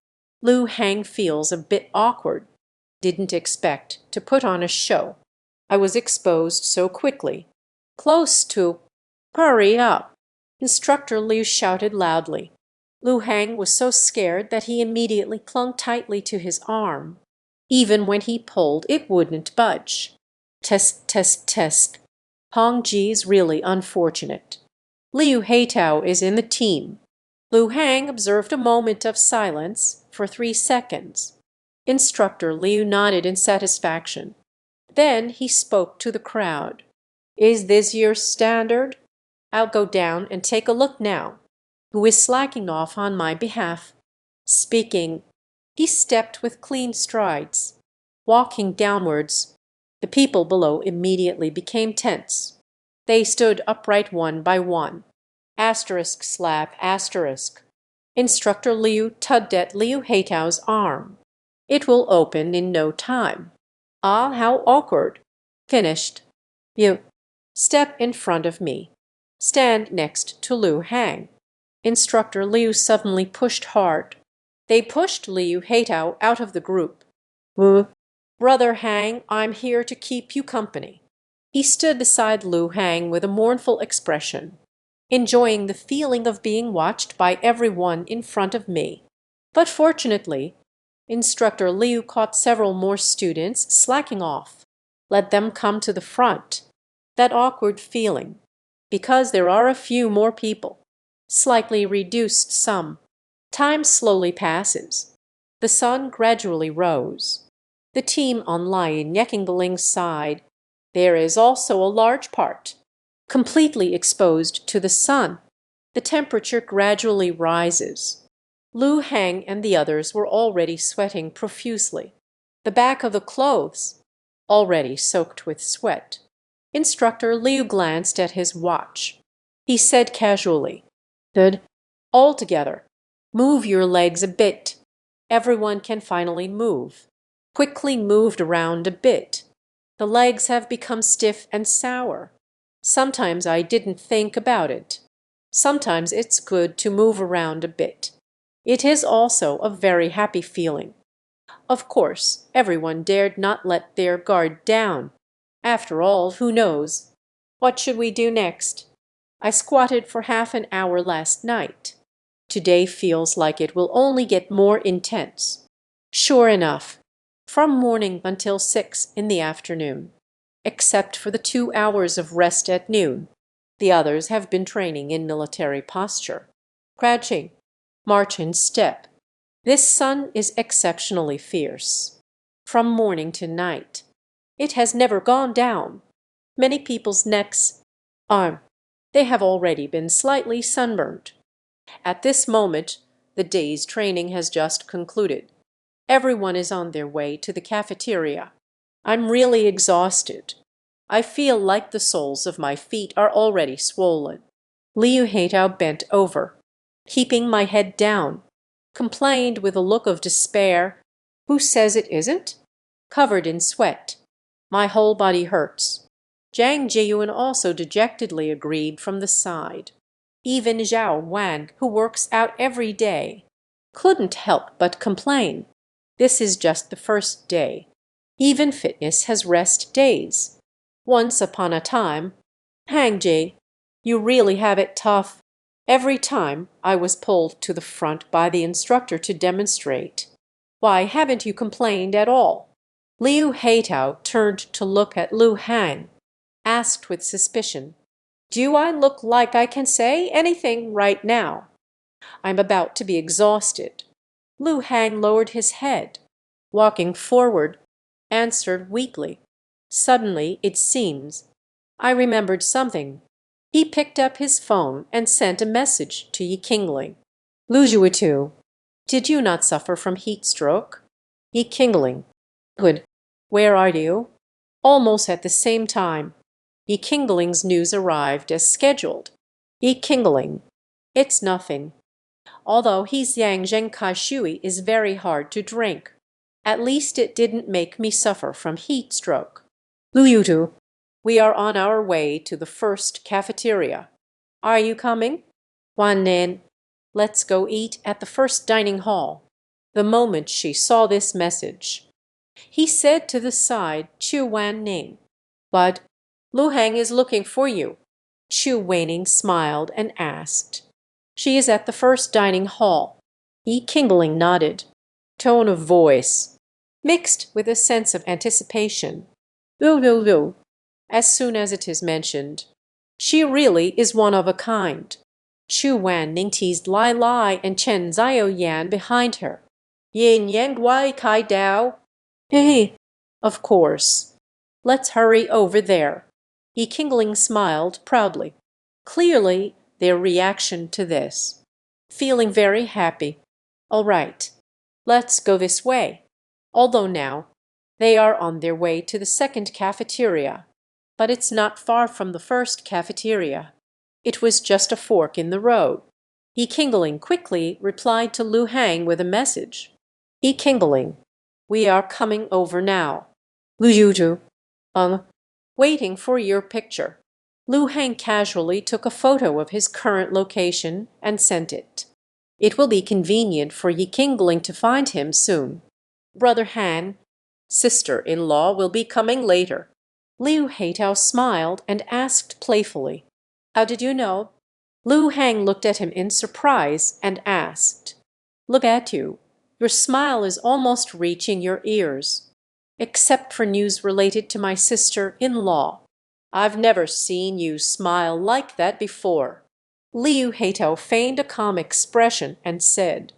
Lu Hang feels a bit awkward. Didn't expect to put on a show. I was exposed so quickly. Close to... Hurry up! Instructor Liu shouted loudly. Lu Hang was so scared that he immediately clung tightly to his arm. Even when he pulled, it wouldn't budge. Test, test, test. Hong Ji's really unfortunate. Liu Heitao is in the team. Lu Hang observed a moment of silence for 3 seconds. Instructor Liu nodded in satisfaction. Then he spoke to the crowd. "Is this your standard? I'll go down and take a look now. Who is slacking off on my behalf?" Speaking, he stepped with clean strides. Walking downwards, the people below immediately became tense. They stood upright one by one. Asterisk slap asterisk. Instructor Liu tugged at Liu Heitao's arm. "It will open in no time." "Ah, how awkward." "Finished. You step in front of me. Stand next to Lu Hang." Instructor Liu suddenly pushed hard. They pushed Liu Heitao out of the group. "Brother Hang, I'm here to keep you company." He stood beside Lu Hang with a mournful expression, enjoying the feeling of being watched by everyone in front of me. But fortunately, Instructor Liu caught several more students slacking off. Let them come to the front. That awkward feeling, because there are a few more people, slightly reduced some. Time slowly passes. The sun gradually rose. The team on Lion Yekingbaling's side, there is also a large part, completely exposed to the sun. The temperature gradually rises. Lu Hang and the others were already sweating profusely. The back of the clothes, already soaked with sweat. Instructor Liu glanced at his watch. He said casually, "Good. All together. Move your legs a bit." Everyone can finally move. Quickly moved around a bit. The legs have become stiff and sour. Sometimes I didn't think about it. Sometimes it's good to move around a bit. It is also a very happy feeling. Of course, everyone dared not let their guard down. After all, who knows? What should we do next? I squatted for half an hour last night. Today feels like it will only get more intense. Sure enough, from morning until 6 in the afternoon, except for the 2 hours of rest at noon. The others have been training in military posture. Crouching, march and step. This sun is exceptionally fierce. From morning to night. It has never gone down. Many people's necks, they have already been slightly sunburned. At this moment, the day's training has just concluded. Everyone is on their way to the cafeteria. I'm really exhausted. I feel like the soles of my feet are already swollen. Liu Heitao bent over, keeping my head down, complained with a look of despair. "Who says it isn't?" Covered in sweat. "My whole body hurts." Zhang Jiyuan also dejectedly agreed from the side. Even Zhao Wang, who works out every day, couldn't help but complain. This is just the first day. Even fitness has rest days. Once upon a time, Hang Ji, you really have it tough. Every time I was pulled to the front by the instructor to demonstrate. Why haven't you complained at all? Liu Heitao turned to look at Lu Hang, asked with suspicion, "Do I look like I can say anything right now? I'm about to be exhausted." Lu Hang lowered his head, walking forward, answered weakly, "Suddenly, it seems, I remembered something. He picked up his phone and sent a message to Yi Qingling. Lu Juitu, did you not suffer from heat stroke? Yi Qingling. Good. Where are you? Almost at the same time. Yi Qingling's news arrived as scheduled. Yi Qingling. It's nothing. Although his Yang Zhengkai Shui is very hard to drink. At least it didn't make me suffer from heat stroke. Lu Yutu, we are on our way to the first cafeteria. Are you coming? Wan Nen, let's go eat at the first dining hall. The moment she saw this message, he said to the side Chu Wan Ning, "But Lu Hang is looking for you." Chu Weining smiled and asked, "She is at the first dining hall." Yi Qingling nodded. Tone of voice, mixed with a sense of anticipation. Lu. As soon as it is mentioned. She really is one of a kind. Chu Wan Ning teased Lai Lai and Chen Zioyan behind her. Yin Yang Wai Kai Dao. Hey, of course. Let's hurry over there. Yi Qingling smiled proudly. Clearly, their reaction to this. Feeling very happy. All right, let's go this way. Although now, they are on their way to the second cafeteria. But it's not far from the first cafeteria. It was just a fork in the road. Yi Qingling quickly replied to Lu Hang with a message. Yi Qingling, we are coming over now. Lu Yutu, waiting for your picture. Lu Hang casually took a photo of his current location and sent it. It will be convenient for Yi Qingling to find him soon. Brother Han, sister-in-law will be coming later. Liu Heitao smiled and asked playfully, "How did you know?" Lu Hang looked at him in surprise and asked, "Look at you. Your smile is almost reaching your ears. Except for news related to my sister-in-law. I've never seen you smile like that before." Liu Heitao feigned a calm expression and said,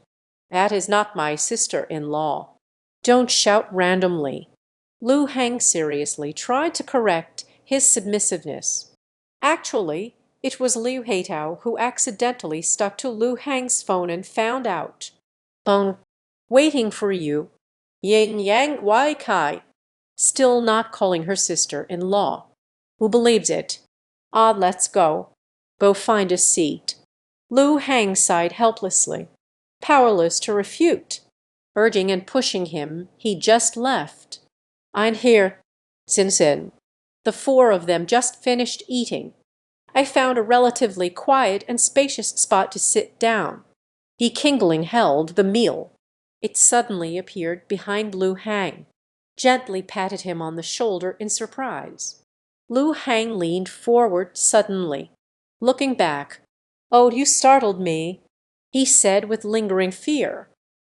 "That is not my sister-in-law. Don't shout randomly." Lu Hang seriously tried to correct his submissiveness. Actually, it was Liu Heitao who accidentally stuck to Lu Hang's phone and found out. Waiting for you. Yin Yang Wai Kai. Still not calling her sister-in-law. Who believes it? Let's go. Go find a seat. Lu Hang sighed helplessly, powerless to refute. Urging and pushing him, he just left. I'm here, Sin. The four of them just finished eating. I found a relatively quiet and spacious spot to sit down. Yi Qingling held the meal. It suddenly appeared behind Lu Hang, gently patted him on the shoulder in surprise. Lu Hang leaned forward suddenly, looking back. "Oh, you startled me," he said with lingering fear.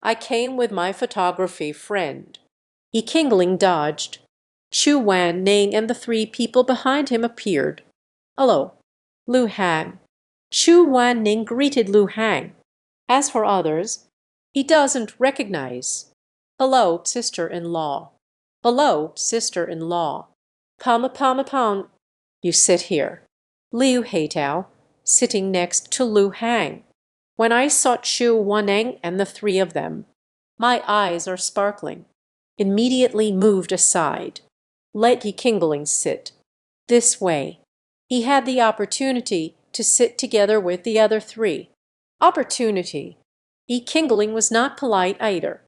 "I came with my photography friend." Yi Qingling dodged. Chu Wan Ning and the three people behind him appeared. "Hello, Lu Hang." Chu Wan Ning greeted Lu Hang. As for others, he doesn't recognize. "Hello, sister-in-law." "Hello, sister-in-law." Pom. You sit here. Liu Heitao, sitting next to Lu Hang. When I saw Chu Waneng and the three of them, my eyes are sparkling. Immediately moved aside. Let Yi Qingling sit. This way. He had the opportunity to sit together with the other three. Opportunity. Yi Qingling was not polite either.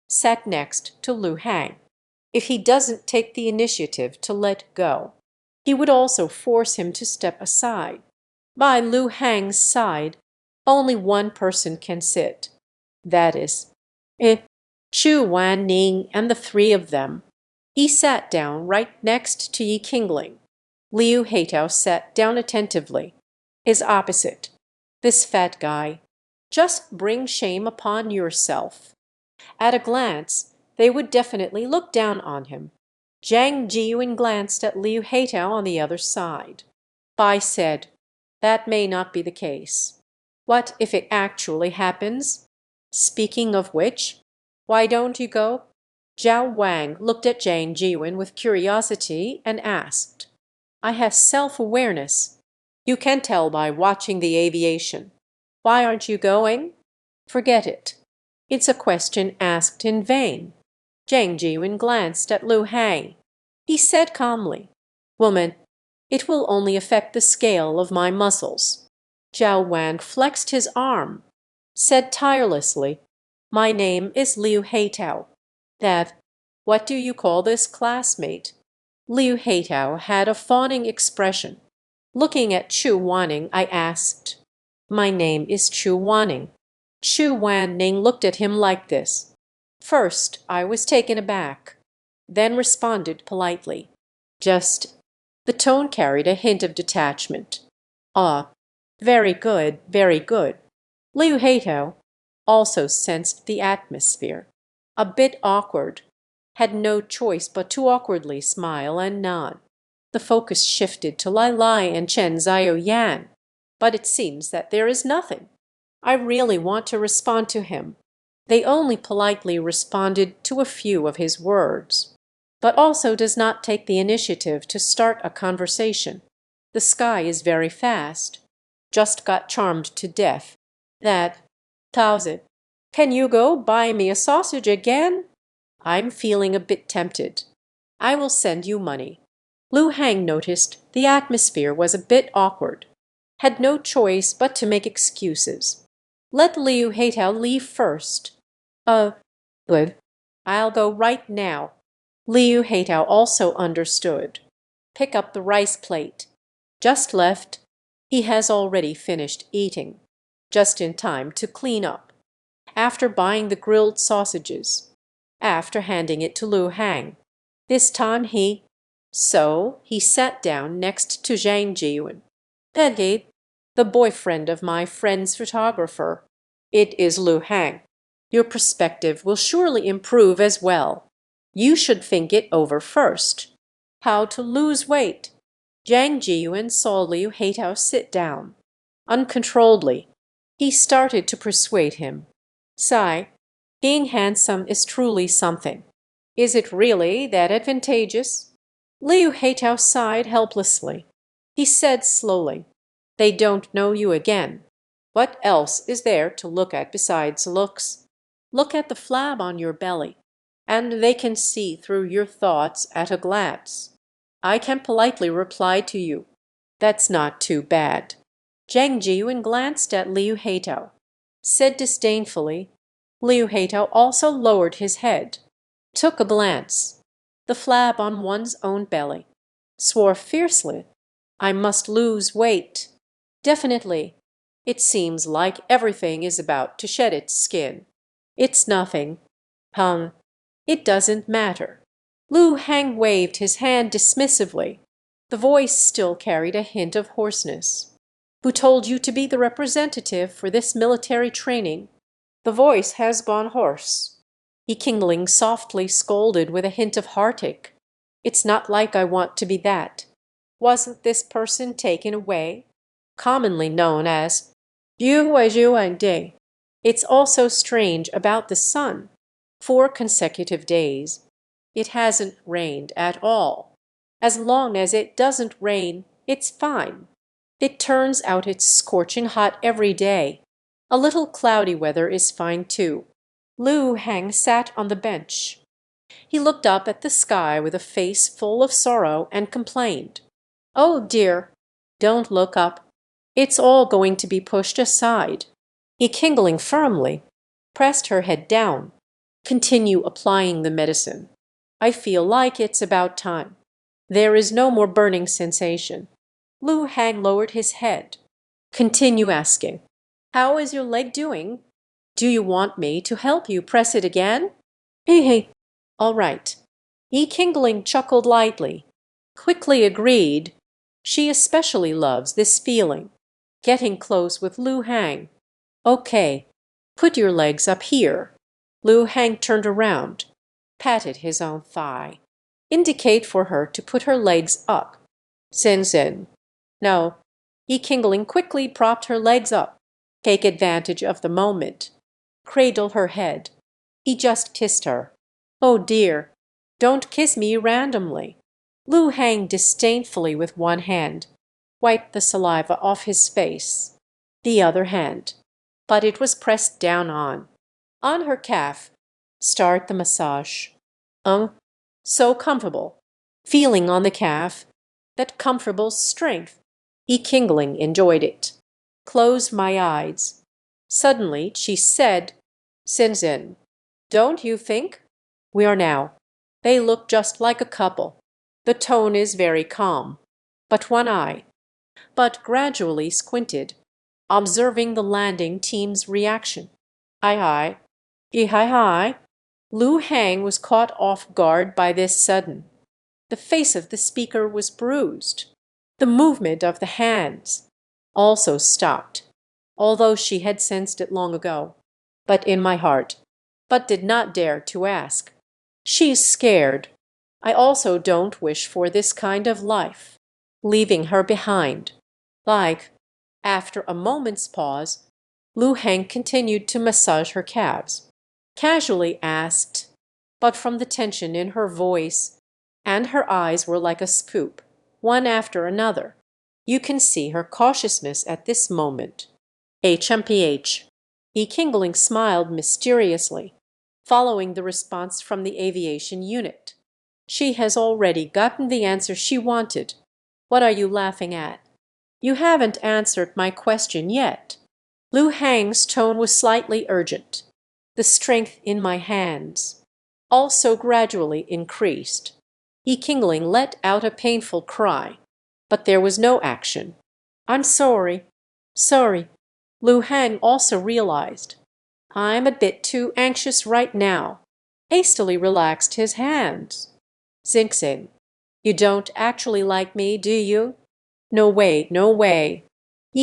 Sat next to Lu Hang. If he doesn't take the initiative to let go, he would also force him to step aside. By Lu Hang's side, only one person can sit. That is, Chu Wan Ning and the three of them. He sat down right next to Yi Qingling. Liu Heitao sat down attentively. His opposite. This fat guy. Just bring shame upon yourself. At a glance, they would definitely look down on him. Zhang Jiyuan glanced at Liu Heitao on the other side. Bai said, "That may not be the case. What if it actually happens? Speaking of which, why don't you go?" Zhao Wang looked at Zhang Jiyuan with curiosity and asked, I has self-awareness. You can tell by watching the aviation. Why aren't you going? Forget it. It's a question asked in vain. Jang Ji-won glanced at Lu Hang. He said calmly, Woman, it will only affect the scale of my muscles. Zhao Wang flexed his arm, said tirelessly, My name is Liu Heitao. What do you call this, classmate? Liu Heitao had a fawning expression. Looking at Chu Wanning, I asked, My name is Chu Wanning. Chu Wanning looked at him like this. First, I was taken aback, then responded politely. Just. The tone carried a hint of detachment. Ah, very good, very good. Liu Heitao also sensed the atmosphere. A bit awkward. Had no choice but to awkwardly smile and nod. The focus shifted to Lai Lai and Chen Xiaoyan. But it seems that there is nothing. I really want to respond to him. They only politely responded to a few of his words, but also does not take the initiative to start a conversation. The sky is very fast. Just got charmed to death. Thousand. Can you go buy me a sausage again? I'm feeling a bit tempted. I will send you money. Lu Hang noticed the atmosphere was a bit awkward. Had no choice but to make excuses. Let Liu Heitao leave first. Good. I'll go right now. Liu Heitao also understood. Pick up the rice plate. Just left. He has already finished eating. Just in time to clean up. After buying the grilled sausages. After handing it to Lu Hang. This time So he sat down next to Zhang Jiyun. Pedgate, the boyfriend of my friend's photographer. It is Lu Hang. Your perspective will surely improve as well. You should think it over first. How to lose weight. Zhang Jiyun saw Liu Heitao sit down. Uncontrolledly, he started to persuade him. Sigh, being handsome is truly something. Is it really that advantageous? Liu Heitao sighed helplessly. He said slowly, They don't know you again. What else is there to look at besides looks? Look at the flab on your belly, and they can see through your thoughts at a glance. I can politely reply to you. That's not too bad. Zhang Jiyun glanced at Liu Heitao, said disdainfully. Liu Heitao also lowered his head, took a glance. The flab on one's own belly. Swore fiercely. I must lose weight. Definitely. It seems like everything is about to shed its skin. It's nothing. It doesn't matter. Lu Hang waved his hand dismissively. The voice still carried a hint of hoarseness. Who told you to be the representative for this military training? The voice has gone hoarse. He Kingling softly scolded with a hint of heartache. It's not like I want to be that. Wasn't this person taken away? Commonly known as Day. It's also strange about the sun. 4 consecutive days. It hasn't rained at all. As long as it doesn't rain, it's fine. It turns out it's scorching hot every day. A little cloudy weather is fine too. Lu Hang sat on the bench. He looked up at the sky with a face full of sorrow and complained. Oh dear, don't look up. It's all going to be pushed aside. He Kingling firmly pressed her head down. Continue applying the medicine. I feel like it's about time. There is no more burning sensation. Lu Hang lowered his head. Continue asking. How is your leg doing? Do you want me to help you press it again? Hey. All right. Yi Kingling chuckled lightly. Quickly agreed. She especially loves this feeling. Getting close with Lu Hang. Okay. Put your legs up here. Lu Hang turned around. Patted his own thigh. Indicate for her to put her legs up. Sen. No. Yi Kingling quickly propped her legs up. Take advantage of the moment. Cradle her head. He just kissed her. Oh dear, don't kiss me randomly. Lu Hang disdainfully with one hand, wiped the saliva off his face. The other hand, but it was pressed down on her calf. Start the massage. So comfortable. Feeling on the calf, that comfortable strength. Kingling enjoyed it. Closed my eyes. Suddenly she said, Sinzin, don't you think? We are now. They look just like a couple. The tone is very calm. But one eye. But gradually squinted, observing the landing team's reaction. Hi. Hi. Lu Hang was caught off guard by this sudden. The face of the speaker was bruised. The movement of the hands also stopped, although she had sensed it long ago, but in my heart, but did not dare to ask. She's scared. I also don't wish for this kind of life, leaving her behind. Like, after a moment's pause, Lu Hang continued to massage her calves. Casually asked, but from the tension in her voice, and her eyes were like a scoop, one after another. You can see her cautiousness at this moment. HMPH. Kingling smiled mysteriously, following the response from the aviation unit. She has already gotten the answer she wanted. What are you laughing at? You haven't answered my question yet. Lu Hang's tone was slightly urgent. The strength in my hands also gradually increased. Kingling let out a painful cry, but there was no action. I'm sorry. Sorry. Lu Hang also realized. I'm a bit too anxious right now. Hastily relaxed his hands. Xingxin, you don't actually like me, do you? No way, no way.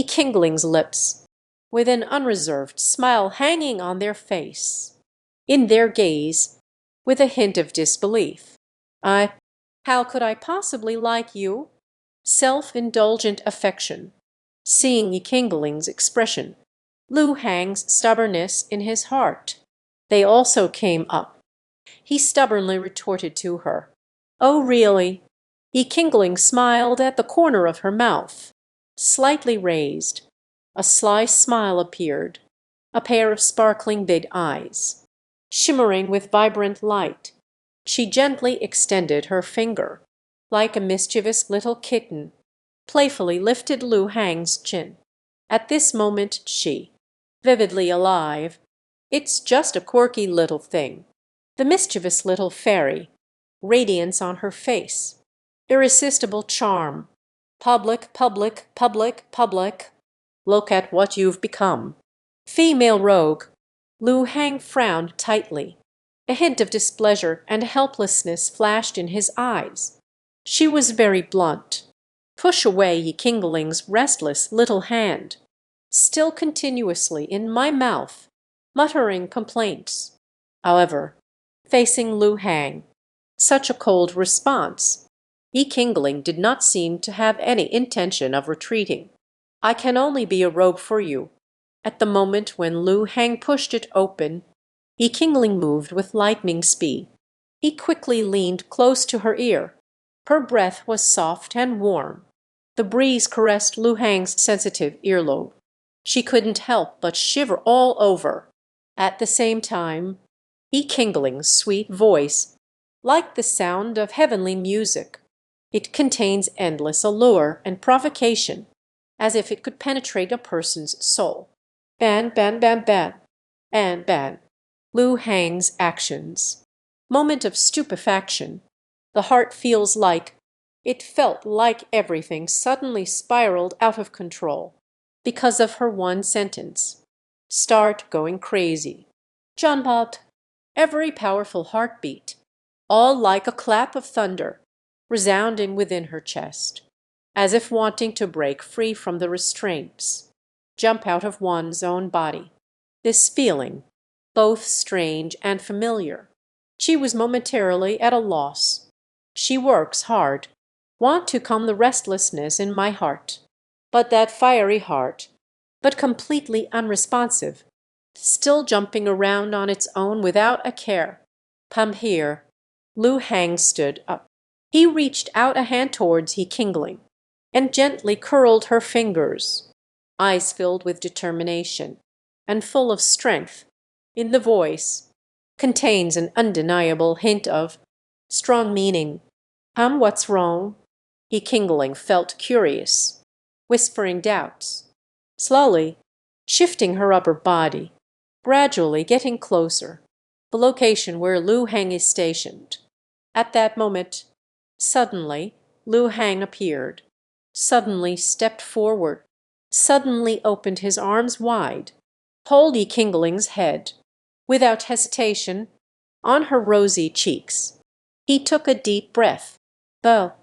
Kingling's lips, with an unreserved smile hanging on their face, in their gaze, with a hint of disbelief. How could I possibly like you? Self-indulgent affection. Seeing Kingling's expression, Lu Hang's stubbornness in his heart, they also came up. He stubbornly retorted to her. Oh, really? Kingling smiled at the corner of her mouth, slightly raised. A sly smile appeared, a pair of sparkling big eyes, shimmering with vibrant light. She gently extended her finger, like a mischievous little kitten, playfully lifted Lu Hang's chin. At this moment she, vividly alive, it's just a quirky little thing, the mischievous little fairy, radiance on her face, irresistible charm. Public. Look at what you've become. Female rogue. Lu Hang frowned tightly. A hint of displeasure and helplessness flashed in his eyes. She was very blunt. Push away Kingling's restless little hand, still continuously in my mouth, muttering complaints. However, facing Lu Hang, such a cold response, Kingling did not seem to have any intention of retreating. I can only be a robe for you. At the moment when Lu Hang pushed it open, Kingling moved with lightning speed. He quickly leaned close to her ear. Her breath was soft and warm. The breeze caressed Lu Hang's sensitive earlobe. She couldn't help but shiver all over. At the same time, Kingling's sweet voice, like the sound of heavenly music. It contains endless allure and provocation, as if it could penetrate a person's soul. Ban. And ban. Lu Hang's actions. Moment of stupefaction. The heart feels like, it felt like everything suddenly spiraled out of control because of her one sentence. Start going crazy. Junbot. Every powerful heartbeat, all like a clap of thunder, resounding within her chest, as if wanting to break free from the restraints, jump out of one's own body. This feeling, both strange and familiar, she was momentarily at a loss. She works hard, want to calm the restlessness in my heart, but that fiery heart, but completely unresponsive, still jumping around on its own without a care. Come here. Lu Hang stood up. He reached out a hand towards He kindling, and gently curled her fingers, eyes filled with determination, and full of strength. In the voice contains an undeniable hint of strong meaning. What's wrong?" He kindling felt curious, whispering doubts, slowly shifting her upper body, gradually getting closer, the location where Lu Hang is stationed. At that moment, suddenly, Lu Hang appeared, suddenly stepped forward, suddenly opened his arms wide, hold Yi Qingling's head, without hesitation, on her rosy cheeks. He took a deep breath, though,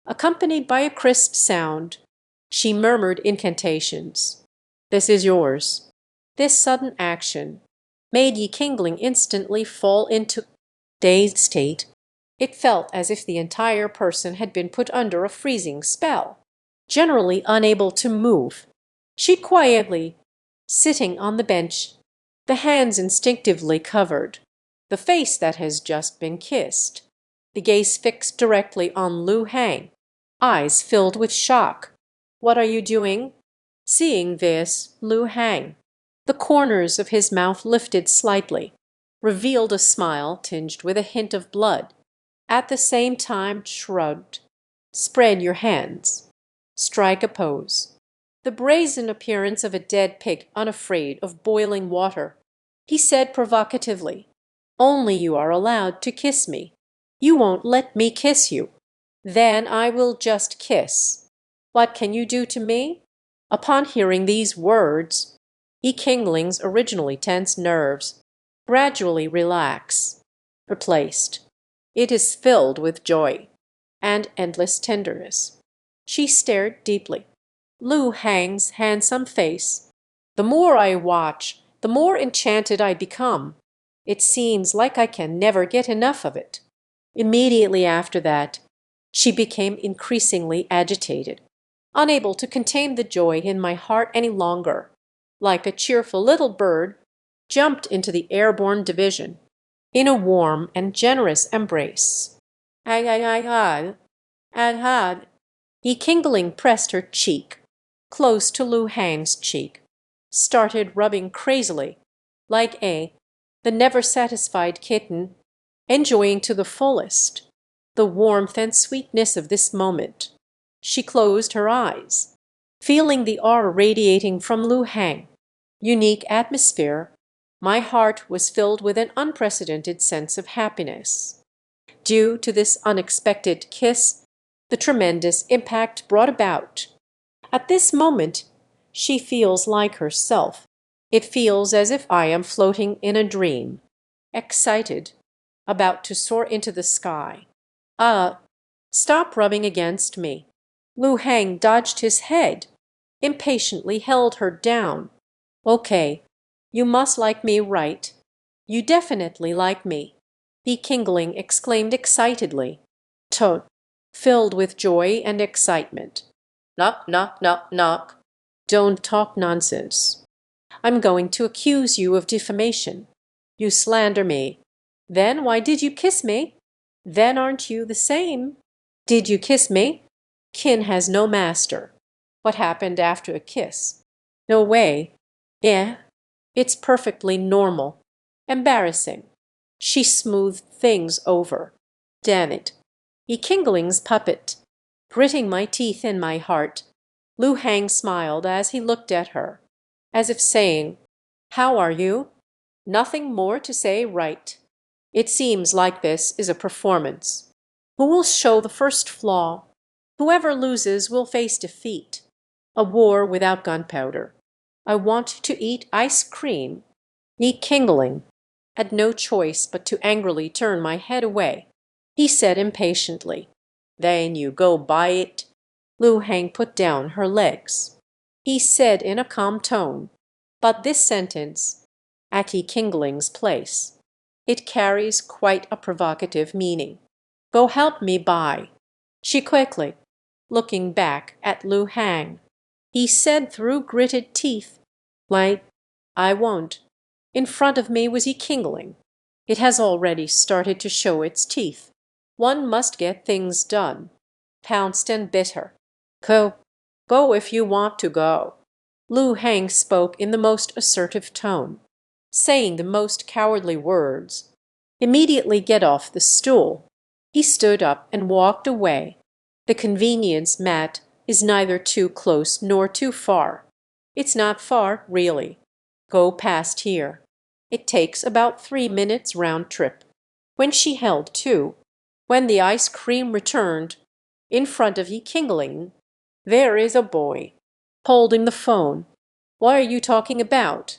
accompanied by a crisp sound, she murmured incantations. "This is yours." This sudden action made Yi Qingling instantly fall into dazed state. It felt as if the entire person had been put under a freezing spell, generally unable to move. She quietly, sitting on the bench, the hands instinctively covered, the face that has just been kissed, the gaze fixed directly on Lu Hang, eyes filled with shock. "What are you doing?" Seeing this, Lu Hang, the corners of his mouth lifted slightly, revealed a smile tinged with a hint of blood, at the same time shrugged. "Spread your hands. Strike a pose." The brazen appearance of a dead pig unafraid of boiling water, he said provocatively, "Only you are allowed to kiss me. You won't let me kiss you. Then I will just kiss. What can you do to me?" Upon hearing these words, Yi Qingling's originally tense nerves gradually relax, replaced. It is filled with joy and endless tenderness. She stared deeply. Lu Hang's handsome face. "The more I watch, the more enchanted I become. It seems like I can never get enough of it." Immediately after that, she became increasingly agitated, unable to contain the joy in my heart any longer. Like a cheerful little bird, jumped into the airborne division, in a warm and generous embrace. I had. Yi Qingling pressed her cheek close to Lu Hang's cheek, started rubbing crazily, like the never-satisfied kitten, enjoying to the fullest the warmth and sweetness of this moment. She closed her eyes, feeling the aura radiating from Lu Hang. Unique atmosphere. My heart was filled with an unprecedented sense of happiness. Due to this unexpected kiss, the tremendous impact brought about. At this moment, she feels like herself. It feels as if I am floating in a dream, excited, about to soar into the sky. Stop rubbing against me." Lu Hang dodged his head, impatiently held her down. "Okay, you must like me, right? You definitely like me," Yi Qingling exclaimed excitedly, tone filled with joy and excitement. "Knock, knock, knock, knock. Don't talk nonsense. I'm going to accuse you of defamation. You slander me. Then why did you kiss me? Then aren't you the same? Did you kiss me? Kin has no master. What happened after a kiss? No way. Yeah, it's perfectly normal. Embarrassing." She smoothed things over. Damn it. Yi Qingling's puppet. Gritting my teeth in my heart, Lu Hang smiled as he looked at her, as if saying, "How are you? Nothing more to say, right? It seems like this is a performance. Who will show the first flaw? Whoever loses will face defeat. A war without gunpowder. I want to eat ice cream." Yi Qingling had no choice but to angrily turn my head away. He said impatiently, "Then you go buy it." Lu Hang put down her legs. He said in a calm tone, but this sentence, at Yi Qingling's place, it carries quite a provocative meaning. "Go help me buy." She quickly, looking back at Lu Hang. He said through gritted teeth, "Like, I won't." In front of me was Yi Qingling. It has already started to show its teeth. One must get things done. Pounced and bit her. Go. Go if you want to go. Lu Hang spoke in the most assertive tone, saying the most cowardly words. Immediately get off the stool. He stood up and walked away. The convenience mat is neither too close nor too far. It's not far, really. Go past here. It takes about 3 minutes round trip. When she held to, when the ice cream returned, in front of Yi Qingling, there is a boy, holding the phone. What are you talking about?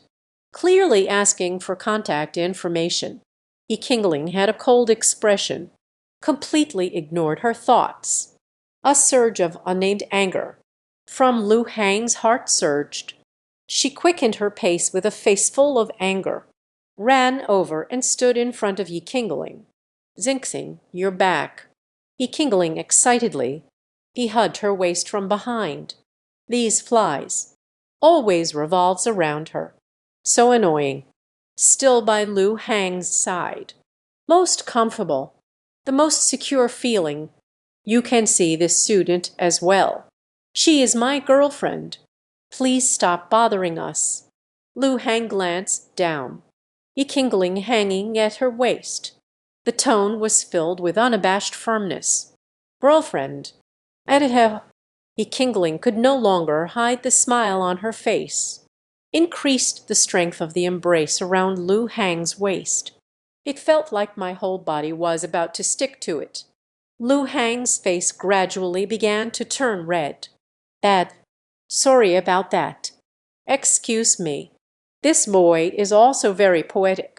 Clearly asking for contact information. Yi Qingling had a cold expression, completely ignored her thoughts. A surge of unnamed anger from Lu Hang's heart surged. She quickened her pace with a face full of anger, ran over and stood in front of Yi Qingling. Xingxing, you're back. Yi Qingling excitedly. He hugged her waist from behind. These flies. Always revolves around her. So annoying. Still by Lu Hang's side. Most comfortable. The most secure feeling. You can see this student as well. She is my girlfriend. Please stop bothering us. Lu Hang glanced down. Yi Qingling hanging at her waist. The tone was filled with unabashed firmness. Girlfriend. Yi Qingling could no longer hide the smile on her face. Increased the strength of the embrace around Lu Hang's waist. It felt like my whole body was about to stick to it. Lu Hang's face gradually began to turn red. Sorry about that. Excuse me. This boy is also very poetic.